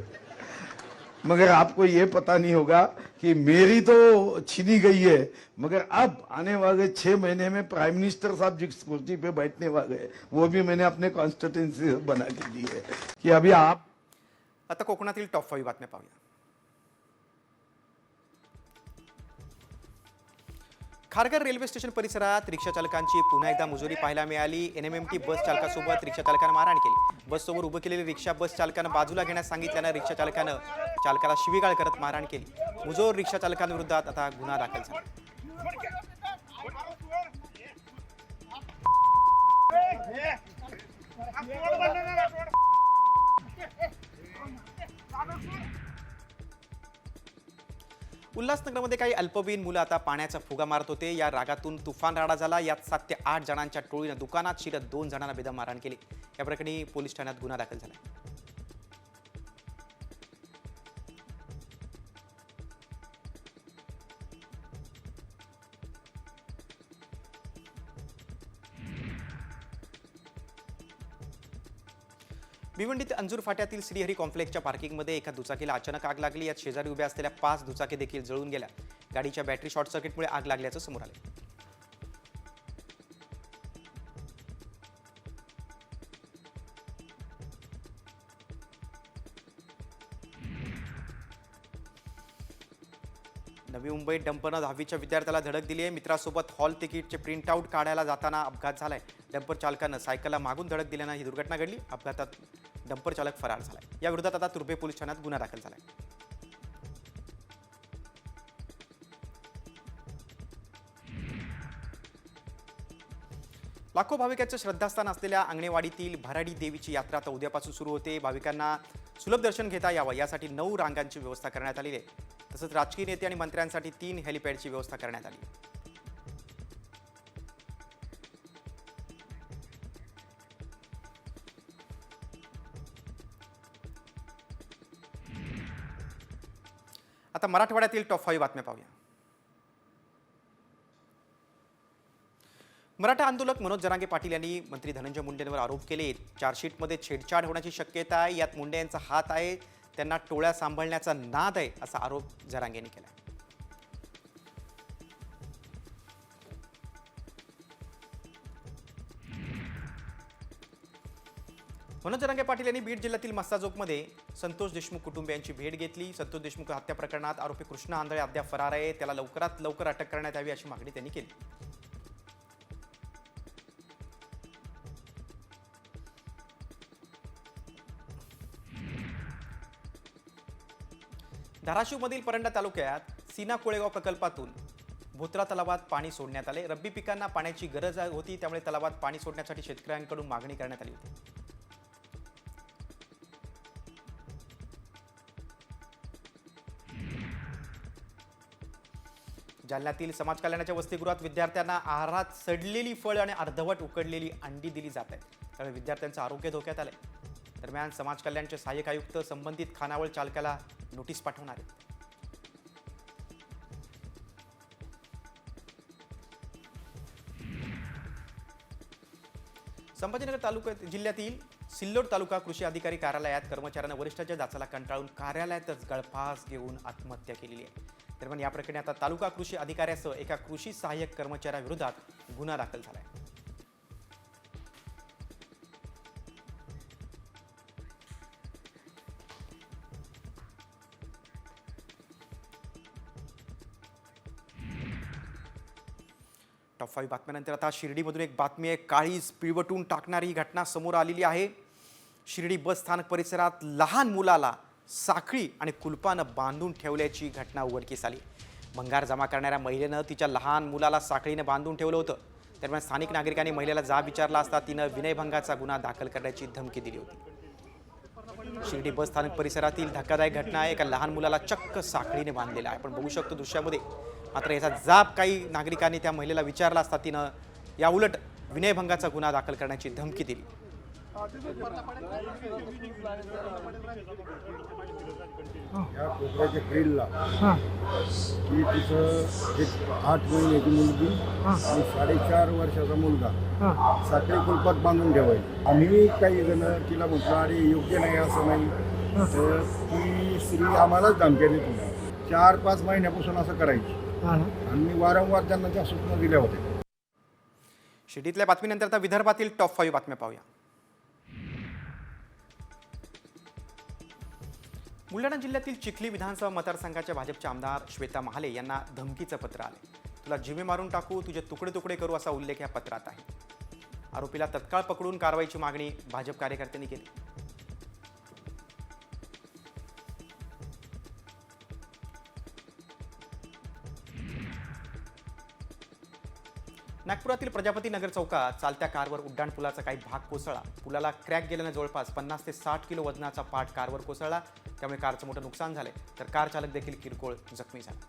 मगर आपको ये पता नहीं होगा कि मेरी तो छीनी गई है, मगर अब आने वाले 6 महीने में प्राइम मिनिस्टर साहब जिस कुर्सी पे बैठने वाले हैं वो भी मैंने अपने कॉन्स्टिट्यूंसी बना के दी है कि अभी आप. आता कोकणातील टॉप 5 बातम्या पाहूया. खारघर रेल्वे स्टेशन परिसरात रिक्षा चालकांची पुन्हा एकदा मुजोरी पाहायला मिळाली. NMMT बस चालकासोबत रिक्षा चालकानं मारहाण केली. बससमोर उभं केलेली रिक्षा बस चालकानं बाजूला घेण्यास सांगितल्यानं रिक्षा चालकानं चालकाला शिवीगाळ करत मारहाण केली. मुजोर रिक्षा चालकांविरोधात आता गुन्हा दाखल झाला. उल्हासनगरमध्ये काही अल्पवयीन मुलं आता पाण्याचा फुगा मारत होते. या रागातून तुफान राडा झाला. यात 7 ते 8 जणांच्या टोळीनं दुकानात शिरत 2 जणांना बेदम मारहाण केली. या प्रकरणी पोलीस ठाण्यात गुन्हा दाखल झाला. भिवंडीत अंजूर फाट्यातील श्रीहरी कॉम्प्लेक्सच्या पार्किंगमध्ये एका दुचाकीला अचानक आग लागली. यात शेजारी उभ्या असलेल्या 5 दुचाकी देखील जळून गेल्या. गाडीच्या बॅटरी शॉर्ट सर्किटमुळे आग लागल्याचं समोर आलं. नवी मुंबईत डंपरनं 10वीच्या विद्यार्थ्याला धडक दिली आहे. मित्रासोबत हॉल तिकीटचे प्रिंट आउट काढायला जाताना अपघात झालाय. डंपर चालकानं सायकलला मागून धडक दिल्यानं ही दुर्घटना घडली. अपघातात डंपर चालक फरार झालाय. या विरोधात आता तुर्भे पोलीस ठाण्यात गुन्हा दाखल झालाय. लाखो भाविकांचं श्रद्धास्थान असलेल्या अंगणेवाडीतील भराडी देवीची यात्रा आता उद्यापासून सुरू होते. भाविकांना सुलभ दर्शन घेता यावं यासाठी 9 रांगांची व्यवस्था करण्यात आली आहे. तसंच राजकीय नेते आणि मंत्र्यांसाठी 3 हेलिपॅडची व्यवस्था करण्यात आली. आता मराठवाड्यातील टॉप 5 बातम्या पाहूया. मराठा आंदोलक मनोज जरांगे पाटील यांनी मंत्री धनंजय मुंडेंवर आरोप केले. चार्जशीटमध्ये छेडछाड होण्याची शक्यता आहे. यात मुंडे यांचा हात आहे. त्यांना टोळ्या सांभाळण्याचा नाद आहे असा आरोप जरांगेंनी केला. मनोज जरांगे पाटील यांनी बीड जिल्ह्यातील मस्साजोगमध्ये संतोष देशमुख कुटुंबियांची भेट घेतली. संतोष देशमुख हत्या प्रकरणात आरोपी कृष्णा आंधळे अद्याप फरार आहे. त्याला लवकरात लवकर अटक करण्यात यावी अशी मागणी त्यांनी केली. धाराशिवमधील परंडा तालुक्यात सीना कोळेगाव प्रकल्पातून भोत्रा तलावात पाणी सोडण्यात आले. रब्बी पिकांना पाण्याची गरज होती, त्यामुळे तलावात पाणी सोडण्यासाठी शेतकऱ्यांकडून मागणी करण्यात आली होती. जालन्यातील समाज कल्याणाच्या वसतिगृहात विद्यार्थ्यांना आहारात सडलेली फळ आणि अर्धवट उकडलेली अंडी दिली जात आहेत. त्यामुळे विद्यार्थ्यांचं आरोग्य धोक्यात आलंय. दरम्यान समाज कल्याणचे सहाय्यक आयुक्त संबंधित खानावळ चालकाला नोटीस पाठवणार आहेत. संभाजीनगर जिल्ह्यातील सिल्लोड तालुका कृषी अधिकारी कार्यालयात कर्मचाऱ्यांना वरिष्ठाच्या जाचाला कंटाळून कार्यालयातच गळफास घेऊन आत्महत्या केलेली आहे. दरम्यान या प्रकरणी आता तालुका कृषी अधिकाऱ्यासह एका कृषी सहाय्यक कर्मचाऱ्याविरोधात गुन्हा दाखल झाला आहे. टॉप 5 बातम्यानंतर आता शिर्डीमधून एक बातमी आहे. काळीज पिळवटून टाकणारी घटना समोर आलेली आहे. शिर्डी बस स्थानक परिसरात लहान मुलाला साखळी आणि कुलपानं बांधून ठेवल्याची घटना उघडकीस आली. भंगार जमा करणाऱ्या महिलेनं तिच्या लहान मुलाला साखळीने बांधून ठेवलं होतं. दरम्यान स्थानिक नागरिकांनी महिलेला जाब विचारला असता तिनं विनयभंगाचा गुन्हा दाखल करण्याची धमकी दिली होती. शिर्डी बस स्थानक परिसरातील धक्कादायक घटना आहे. एका लहान मुलाला चक्क साखळीने बांधलेला आहे. आपण बघू शकतो दृश्यामध्ये. मात्र याचा जाब काही नागरिकांनी त्या महिलेला विचारला असता तिनं या उलट विनयभंगाचा गुन्हा दाखल करण्याची धमकी दिली. या कोपऱ्याच्या ग्रिलला की तिथं एक 8 महिन्याची मुलगी आणि 4.5 वर्षाचा मुलगा साखळी कुलपात बांधून ठेवायची. आम्ही काही जण तिला म्हटलं अरे योग्य नाही असं नाही, तर ती स्त्री आम्हालाच धमक्या देत होती. 4-5 महिन्यापासून असं करायची आणि मी वारंवार त्यांना त्या सूचना दिल्या होत्या. शिर्डीतल्या बातमीनंतर आता विदर्भातील टॉप 5 बातम्या पाहूया. बुलढाणा जिल्ह्यातील चिखली विधानसभा मतदारसंघाच्या भाजपचे आमदार श्वेता महाले यांना धमकीचं पत्र आले. तुला जिवे मारून टाकू, तुझे तुकडे तुकडे करू असा उल्लेख या पत्रात आहे. आरोपीला तत्काळ पकडून कारवाईची मागणी भाजप कार्यकर्त्यांनी केली. नागपुरातील प्रजापती नगर चौकात चालत्या कारवर उड्डाणपुलाचा काही भाग कोसळला. पुलाला क्रॅक गेल्याने जवळपास 50 ते 60 किलो वजनाचा पाट कारवर कोसळला. त्यामुळे कारचं मोठं नुकसान झालंय, तर कार चालक देखील किरकोळ जखमी झाला.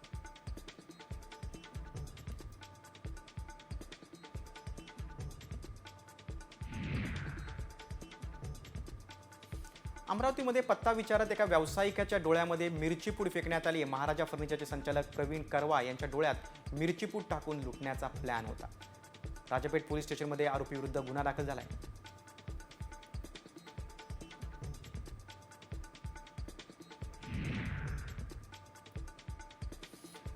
अमरावतीमध्ये पत्ता विचारत एका व्यावसायिकाच्या डोळ्यामध्ये मिरची पूड फेकण्यात आली. महाराजा फर्निचरचे संचालक प्रवीण करवा यांच्या डोळ्यात मिरची पूड टाकून लुटण्याचा प्लॅन होता. राजापेठ पोलीस स्टेशनमध्ये आरोपीविरुद्ध गुन्हा दाखल झालाय.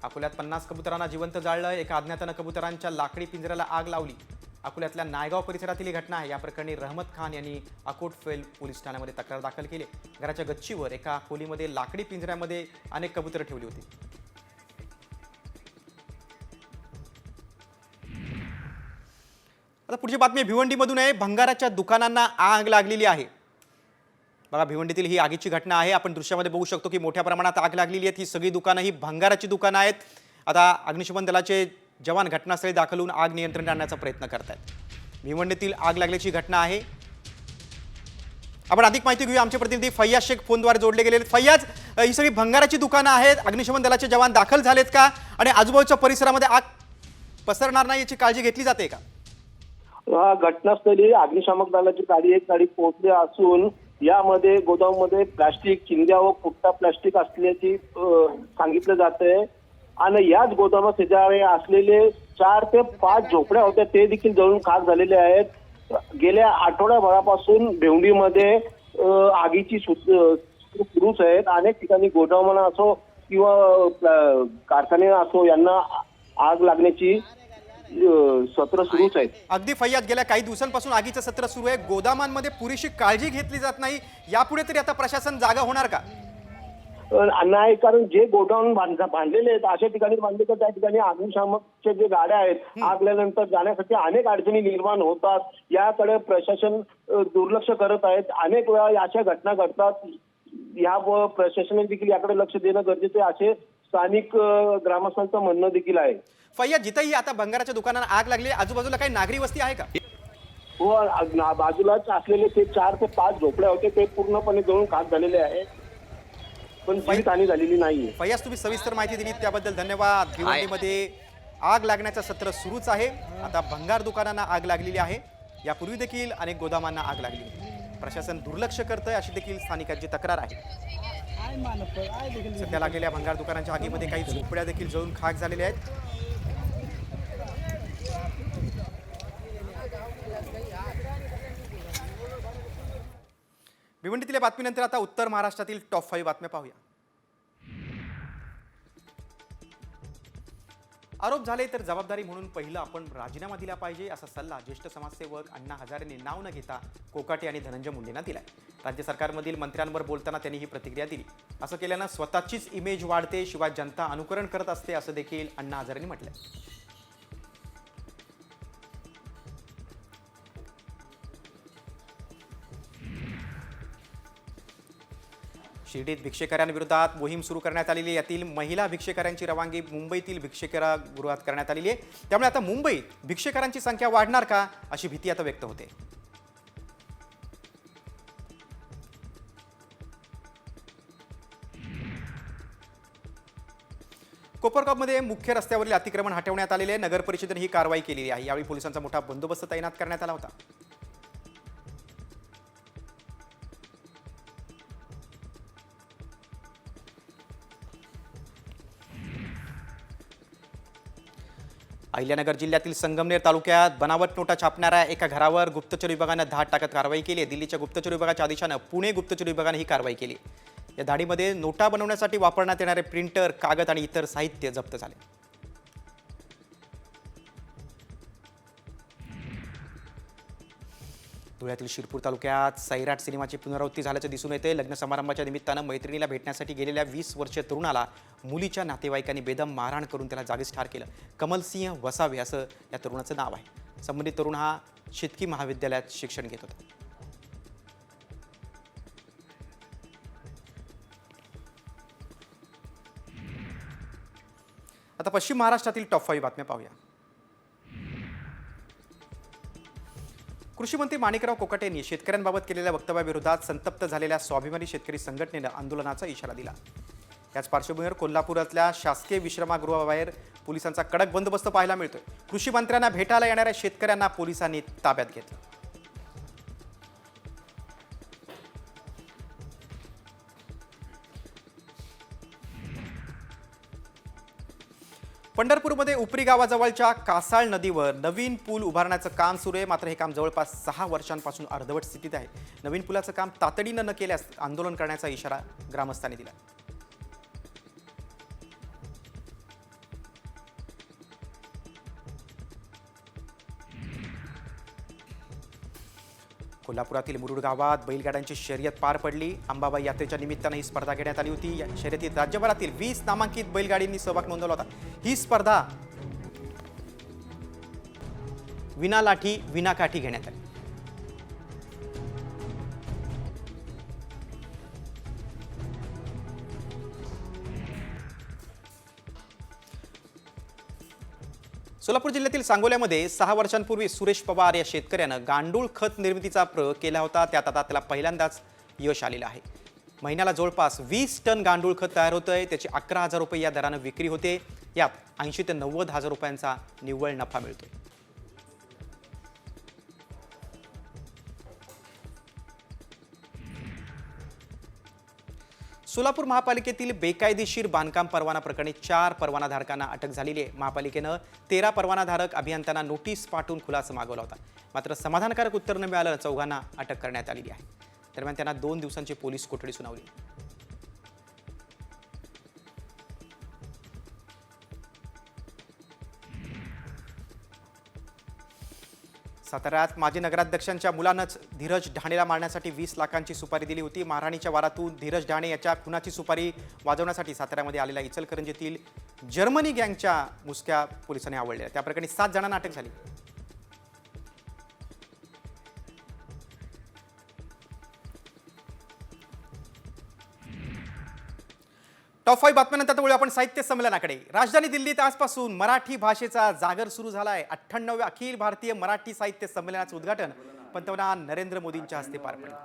अकोल्यात 50 कबुतरांना जिवंत जाळलं. एका अज्ञातानं कबुतरांच्या लाकडी पिंजऱ्याला आग लावली. अकोल्यातल्या नायगाव परिसरातील ही घटना आहे. या प्रकरणी रहमत खान यांनी अकोटफेल पोलीस ठाण्यामध्ये तक्रार दाखल केली. घराच्या गच्चीवर एका खोलीमध्ये लाकडी पिंजऱ्यामध्ये अनेक कबुतरं ठेवली होती. आता पुढची बातमी भिवंडीमधून आहे. भंगाराच्या दुकानांना आग लागलेली आहे. बघा, भिवंडीतील ही आगीची घटना आहे. आपण दृश्यामध्ये बघू शकतो की मोठ्या प्रमाणात आग लागलेली आहे. ही सगळी दुकानं ही भंगाराची दुकानं आहेत. आता अग्निशमन दलाचे जवान घटनास्थळी दाखल होऊन आग नियंत्रण आणण्याचा प्रयत्न करतायत. भिवंडीतील आग लागल्याची घटना आहे. आपण अधिक माहिती घेऊया. आमचे प्रतिनिधी फैयाज शेख फोनद्वारे जोडले गेले. फैयाज, ही सगळी भंगाराची दुकानं आहेत. अग्निशमन दलाचे जवान दाखल झालेत का आणि आजूबाजूच्या परिसरामध्ये आग पसरणार नाही याची काळजी घेतली जाते का? घटनास्थळी अग्निशामक दलाची एक गाडी पोहोचली असून यामध्ये गोदाममध्ये प्लास्टिक, चिंध्या व फुटता प्लास्टिक असल्याची सांगितलं जात आहे. आणि याच गोदामात शेजारी असलेले 4 ते 5 झोपड्या होत्या, ते देखील जळून खाक झालेले आहेत. गेल्या आठवड्याभरापासून भिवंडीमध्ये आगीची सुरूच आहेत. अनेक ठिकाणी गोदामांना असो किंवा कारखाने असो यांना आग लागण्याची सत्र सुरूच आहेत. अगदी फैयाद, गेल्या काही दिवसांपासून आगीचं सत्र सुरू आहे. गोदामांमध्ये पुरेशी काळजी घेतली जात नाही. यापुढे तरी आता प्रशासन जागा होणार का? नाही, कारण जे गोडाऊन बांधलेले आहेत अशा ठिकाणी बांधले तर त्या ठिकाणी अग्निशामकच्या जे गाड्या आहेत आग लागल्यानंतर जाण्यासाठी अनेक अडचणी निर्माण होतात. याकडे प्रशासन दुर्लक्ष करत आहेत. अनेक वेळा अशा घटना घडतात. या प्रशासनाने देखील याकडे लक्ष देणं गरजेचं आहे असे स्थानिक ग्रामस्थांचं म्हणणं देखील आहे. फैयाद, जिथंही आता भंगाराच्या दुकानांना आग लागली, आजूबाजूला काही नागरी वस्ती आहे का? हो, बाजूलाच असलेले ते 4 ते 5 झोपड्या होते ते पूर्णपणे जळून खाक झालेले आहेत, पण जीवितहानी झालेली नाहीये. फैयाज, तुम्ही सविस्तर माहिती दिली त्याबद्दल धन्यवाद. भिवंडीमध्ये आग लागण्याचं सत्र सुरूच आहे. आता भंगार दुकानांना आग लागलेली आहे. यापूर्वी देखील अनेक गोदामांना आग लागली. प्रशासन दुर्लक्ष करतंय अशी देखील स्थानिकांची तक्रार आहे. सध्या लागलेल्या भंगार दुकानांच्या आगीमध्ये काही झोपड्या देखील जळून खाक झालेल्या आहेत. भिवंडीतील बातमीनंतर आता उत्तर महाराष्ट्रातील टॉप 5 बातम्या पाहूया. आरोप झाले तर जबाबदारी म्हणून पहिलं आपण राजीनामा दिला पाहिजे असा सल्ला ज्येष्ठ समाजसेवक अण्णा हजारेंनी नाव न घेता कोकाटे आणि धनंजय मुंडेंना दिलाय. राज्य सरकारमधील मंत्र्यांवर बोलताना त्यांनी ही प्रतिक्रिया दिली. असं केल्यानं स्वतःचीच इमेज वाढते, शिवाय जनता अनुकरण करत असते असं देखील अण्णा हजारेंनी म्हटलंय. शिर्डीत भिक्षेकऱ्यांविरोधात मोहीम सुरू करण्यात आलेली आहे. यातील महिला भिक्षेकऱ्यांची रवानगी मुंबईतील भिक्षेकरागृहात करण्यात आलेली आहे. त्यामुळे आता मुंबईत भिक्षेकरांची संख्या वाढणार का अशी भीती आता व्यक्त होते. कोपरगावमध्ये मुख्य रस्त्यावरील अतिक्रमण हटवण्यात आलेले आहे. नगर परिषदेने ही कारवाई केलेली आहे. यावेळी पोलिसांचा मोठा बंदोबस्त तैनात करण्यात आला होता. अहिल्यानगर जिल्ह्यातील संगमनेर तालुक्यात बनावट नोटा छापणाऱ्या एका घरावर गुप्तचर विभागानं धाड टाकत कारवाई केली आहे. दिल्लीच्या गुप्तचर विभागाच्या आदेशानं पुणे गुप्तचर विभागाने ही कारवाई केली. या धाडीमध्ये नोटा बनवण्यासाठी वापरण्यात येणारे प्रिंटर, कागद आणि इतर साहित्य जप्त झाले. धुळ्यातील शिरपूर तालुक्यात सैराट सिनेमाची पुनरावृत्ती झाल्याचं दिसून येते. लग्न समारंभाच्या निमित्तानं मैत्रिणीला भेटण्यासाठी गेलेल्या 20 वर्षीय तरुणाला मुलीच्या नातेवाईकांनी बेदम मारहाण करून त्याला जागीच ठार केलं. कमलसिंह वसावे असं या तरुणाचं नाव आहे. संबंधित तरुण हा शेतकी महाविद्यालयात शिक्षण घेत होता. आता पश्चिम महाराष्ट्रातील टॉप 5 बातम्या पाहूया. कृषी मंत्री माणिकराव कोकाटे यांनी शेतकऱ्यांबाबत केलेल्या वक्तव्याविरोधात संतप्त झालेल्या स्वाभिमानी शेतकरी संघटनेनं आंदोलनाचा इशारा दिला. याच पार्श्वभूमीवर कोल्हापुरातल्या शासकीय विश्रामगृहाबाहेर पोलिसांचा कडक बंदोबस्त पाहायला मिळतोय. कृषी मंत्र्यांना भेटायला येणाऱ्या शेतकऱ्यांना पोलिसांनी ताब्यात घेतलं. पंढरपूरमध्ये उपरी गावाजवळच्या कासाळ नदीवर नवीन पूल उभारण्याचं काम सुरू आहे. मात्र हे काम जवळपास 6 वर्षांपासून अर्धवट स्थितीत आहे. नवीन पुलाचं काम तातडीनं न केल्यास आंदोलन करण्याचा इशारा ग्रामस्थांनी दिला. कोल्हापुरातील मुरुड गावात बैलगाड्यांची शर्यत पार पडली. अंबाबाई यात्रेच्या निमित्तानं ही स्पर्धा घेण्यात आली होती. या शर्यतीत राज्यभरातील 20 नामांकित बैलगाडींनी सहभाग नोंदवला होता. ही स्पर्धा विना लाठी विना काठी घेण्यात आली. सोलापूर जिल्ह्यातील सांगोल्यामध्ये 6 वर्षांपूर्वी सुरेश पवार या शेतकऱ्यानं गांडूळ खत निर्मितीचा प्रयोग केला होता. त्यात आता त्याला पहिल्यांदाच यश आलेलं आहे. महिन्याला जवळपास 20 टन गांडूळ खत तयार होतंय. त्याची 11,000 रुपये या दरानं विक्री होते. यात 80 ते 90,000 रुपयांचा निव्वळ नफा मिळतोय. सोलापूर महापालिकेतील बेकायदेशीर बांधकाम परवाना प्रकरणी 4 परवानाधारकांना अटक झालेली आहे. महापालिकेनं 13 परवानाधारक अभियंत्यांना नोटीस पाठवून खुलासा मागवला होता. मात्र समाधानकारक उत्तर न मिळालं 4घांना अटक करण्यात आलेली आहे. दरम्यान त्यांना 2 दिवसांची पोलीस कोठडी सुनावली. साताऱ्यात माजी नगराध्यक्षांच्या मुलानंच धीरज ढाणेला मारण्यासाठी 20 लाखांची सुपारी दिली होती. महाराणीच्या वारातून धीरज ढाणे याच्या खुनाची सुपारी वाजवण्यासाठी साताऱ्यामध्ये आलेल्या इचलकरंजीतील जर्मनी गँगच्या मुसक्या पोलिसांनी आवळल्या. त्या प्रकरणी 7 जणांना अटक झाली. टॉप 5 बातम्यानंतर वळूया आपण साहित्य संमेलनाकडे. राजधानी दिल्लीत आजपासून मराठी भाषेचा जागर सुरू झाला आहे. 98व्या अखिल भारतीय मराठी साहित्य संमेलनाचं उद्घाटन पंतप्रधान नरेंद्र मोदींच्या हस्ते पार पडलं.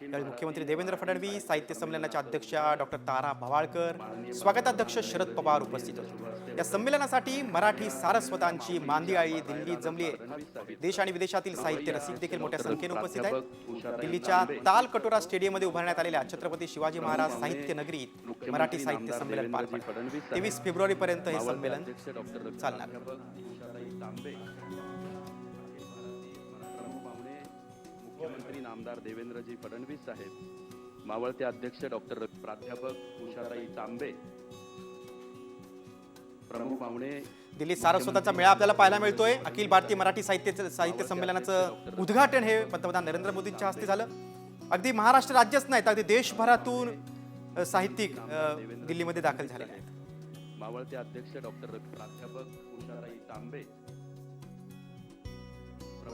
यावेळी मुख्यमंत्री देवेंद्र फडणवीस, साहित्य संमेलनाच्या अध्यक्षा डॉक्टर तारा भवाळकर, स्वागताध्यक्ष शरद पवार उपस्थित होते. या संमेलनासाठी मराठी सारस्वतांची मांदियाळी दिल्लीत जमली आहे. देश आणि विदेशातील साहित्य रसिक देखील मोठ्या संख्येने उपस्थित आहेत. दिल्लीच्या ताल कटोरा स्टेडियममध्ये उभारण्यात आलेल्या छत्रपती शिवाजी महाराज साहित्य नगरीत मराठी साहित्य संमेलन पार पडलं. 23 फेब्रुवारीपर्यंत हे संमेलन चालणार. मुख्यमंत्री नामदार देवेंद्रजी फडणवीस साहेब, मावळते अध्यक्ष डॉक्टर प्राध्यापक उषाताई तांबे, प्रमुख पाहुणे. दिल्लीत सारस्वतांचा मेळा आपल्याला पाहायला मिळतोय. अखिल भारतीय मराठी साहित्य संमेलनाचं उद्घाटन हे पंतप्रधान नरेंद्र मोदींच्या हस्ते झालं. अगदी महाराष्ट्र राज्यच नाहीत, अगदी देशभरातून साहित्यिक दिल्लीमध्ये दाखल झालेले आहेत. मावळते अध्यक्ष डॉक्टर प्राध्यापक उषाताई तांबे,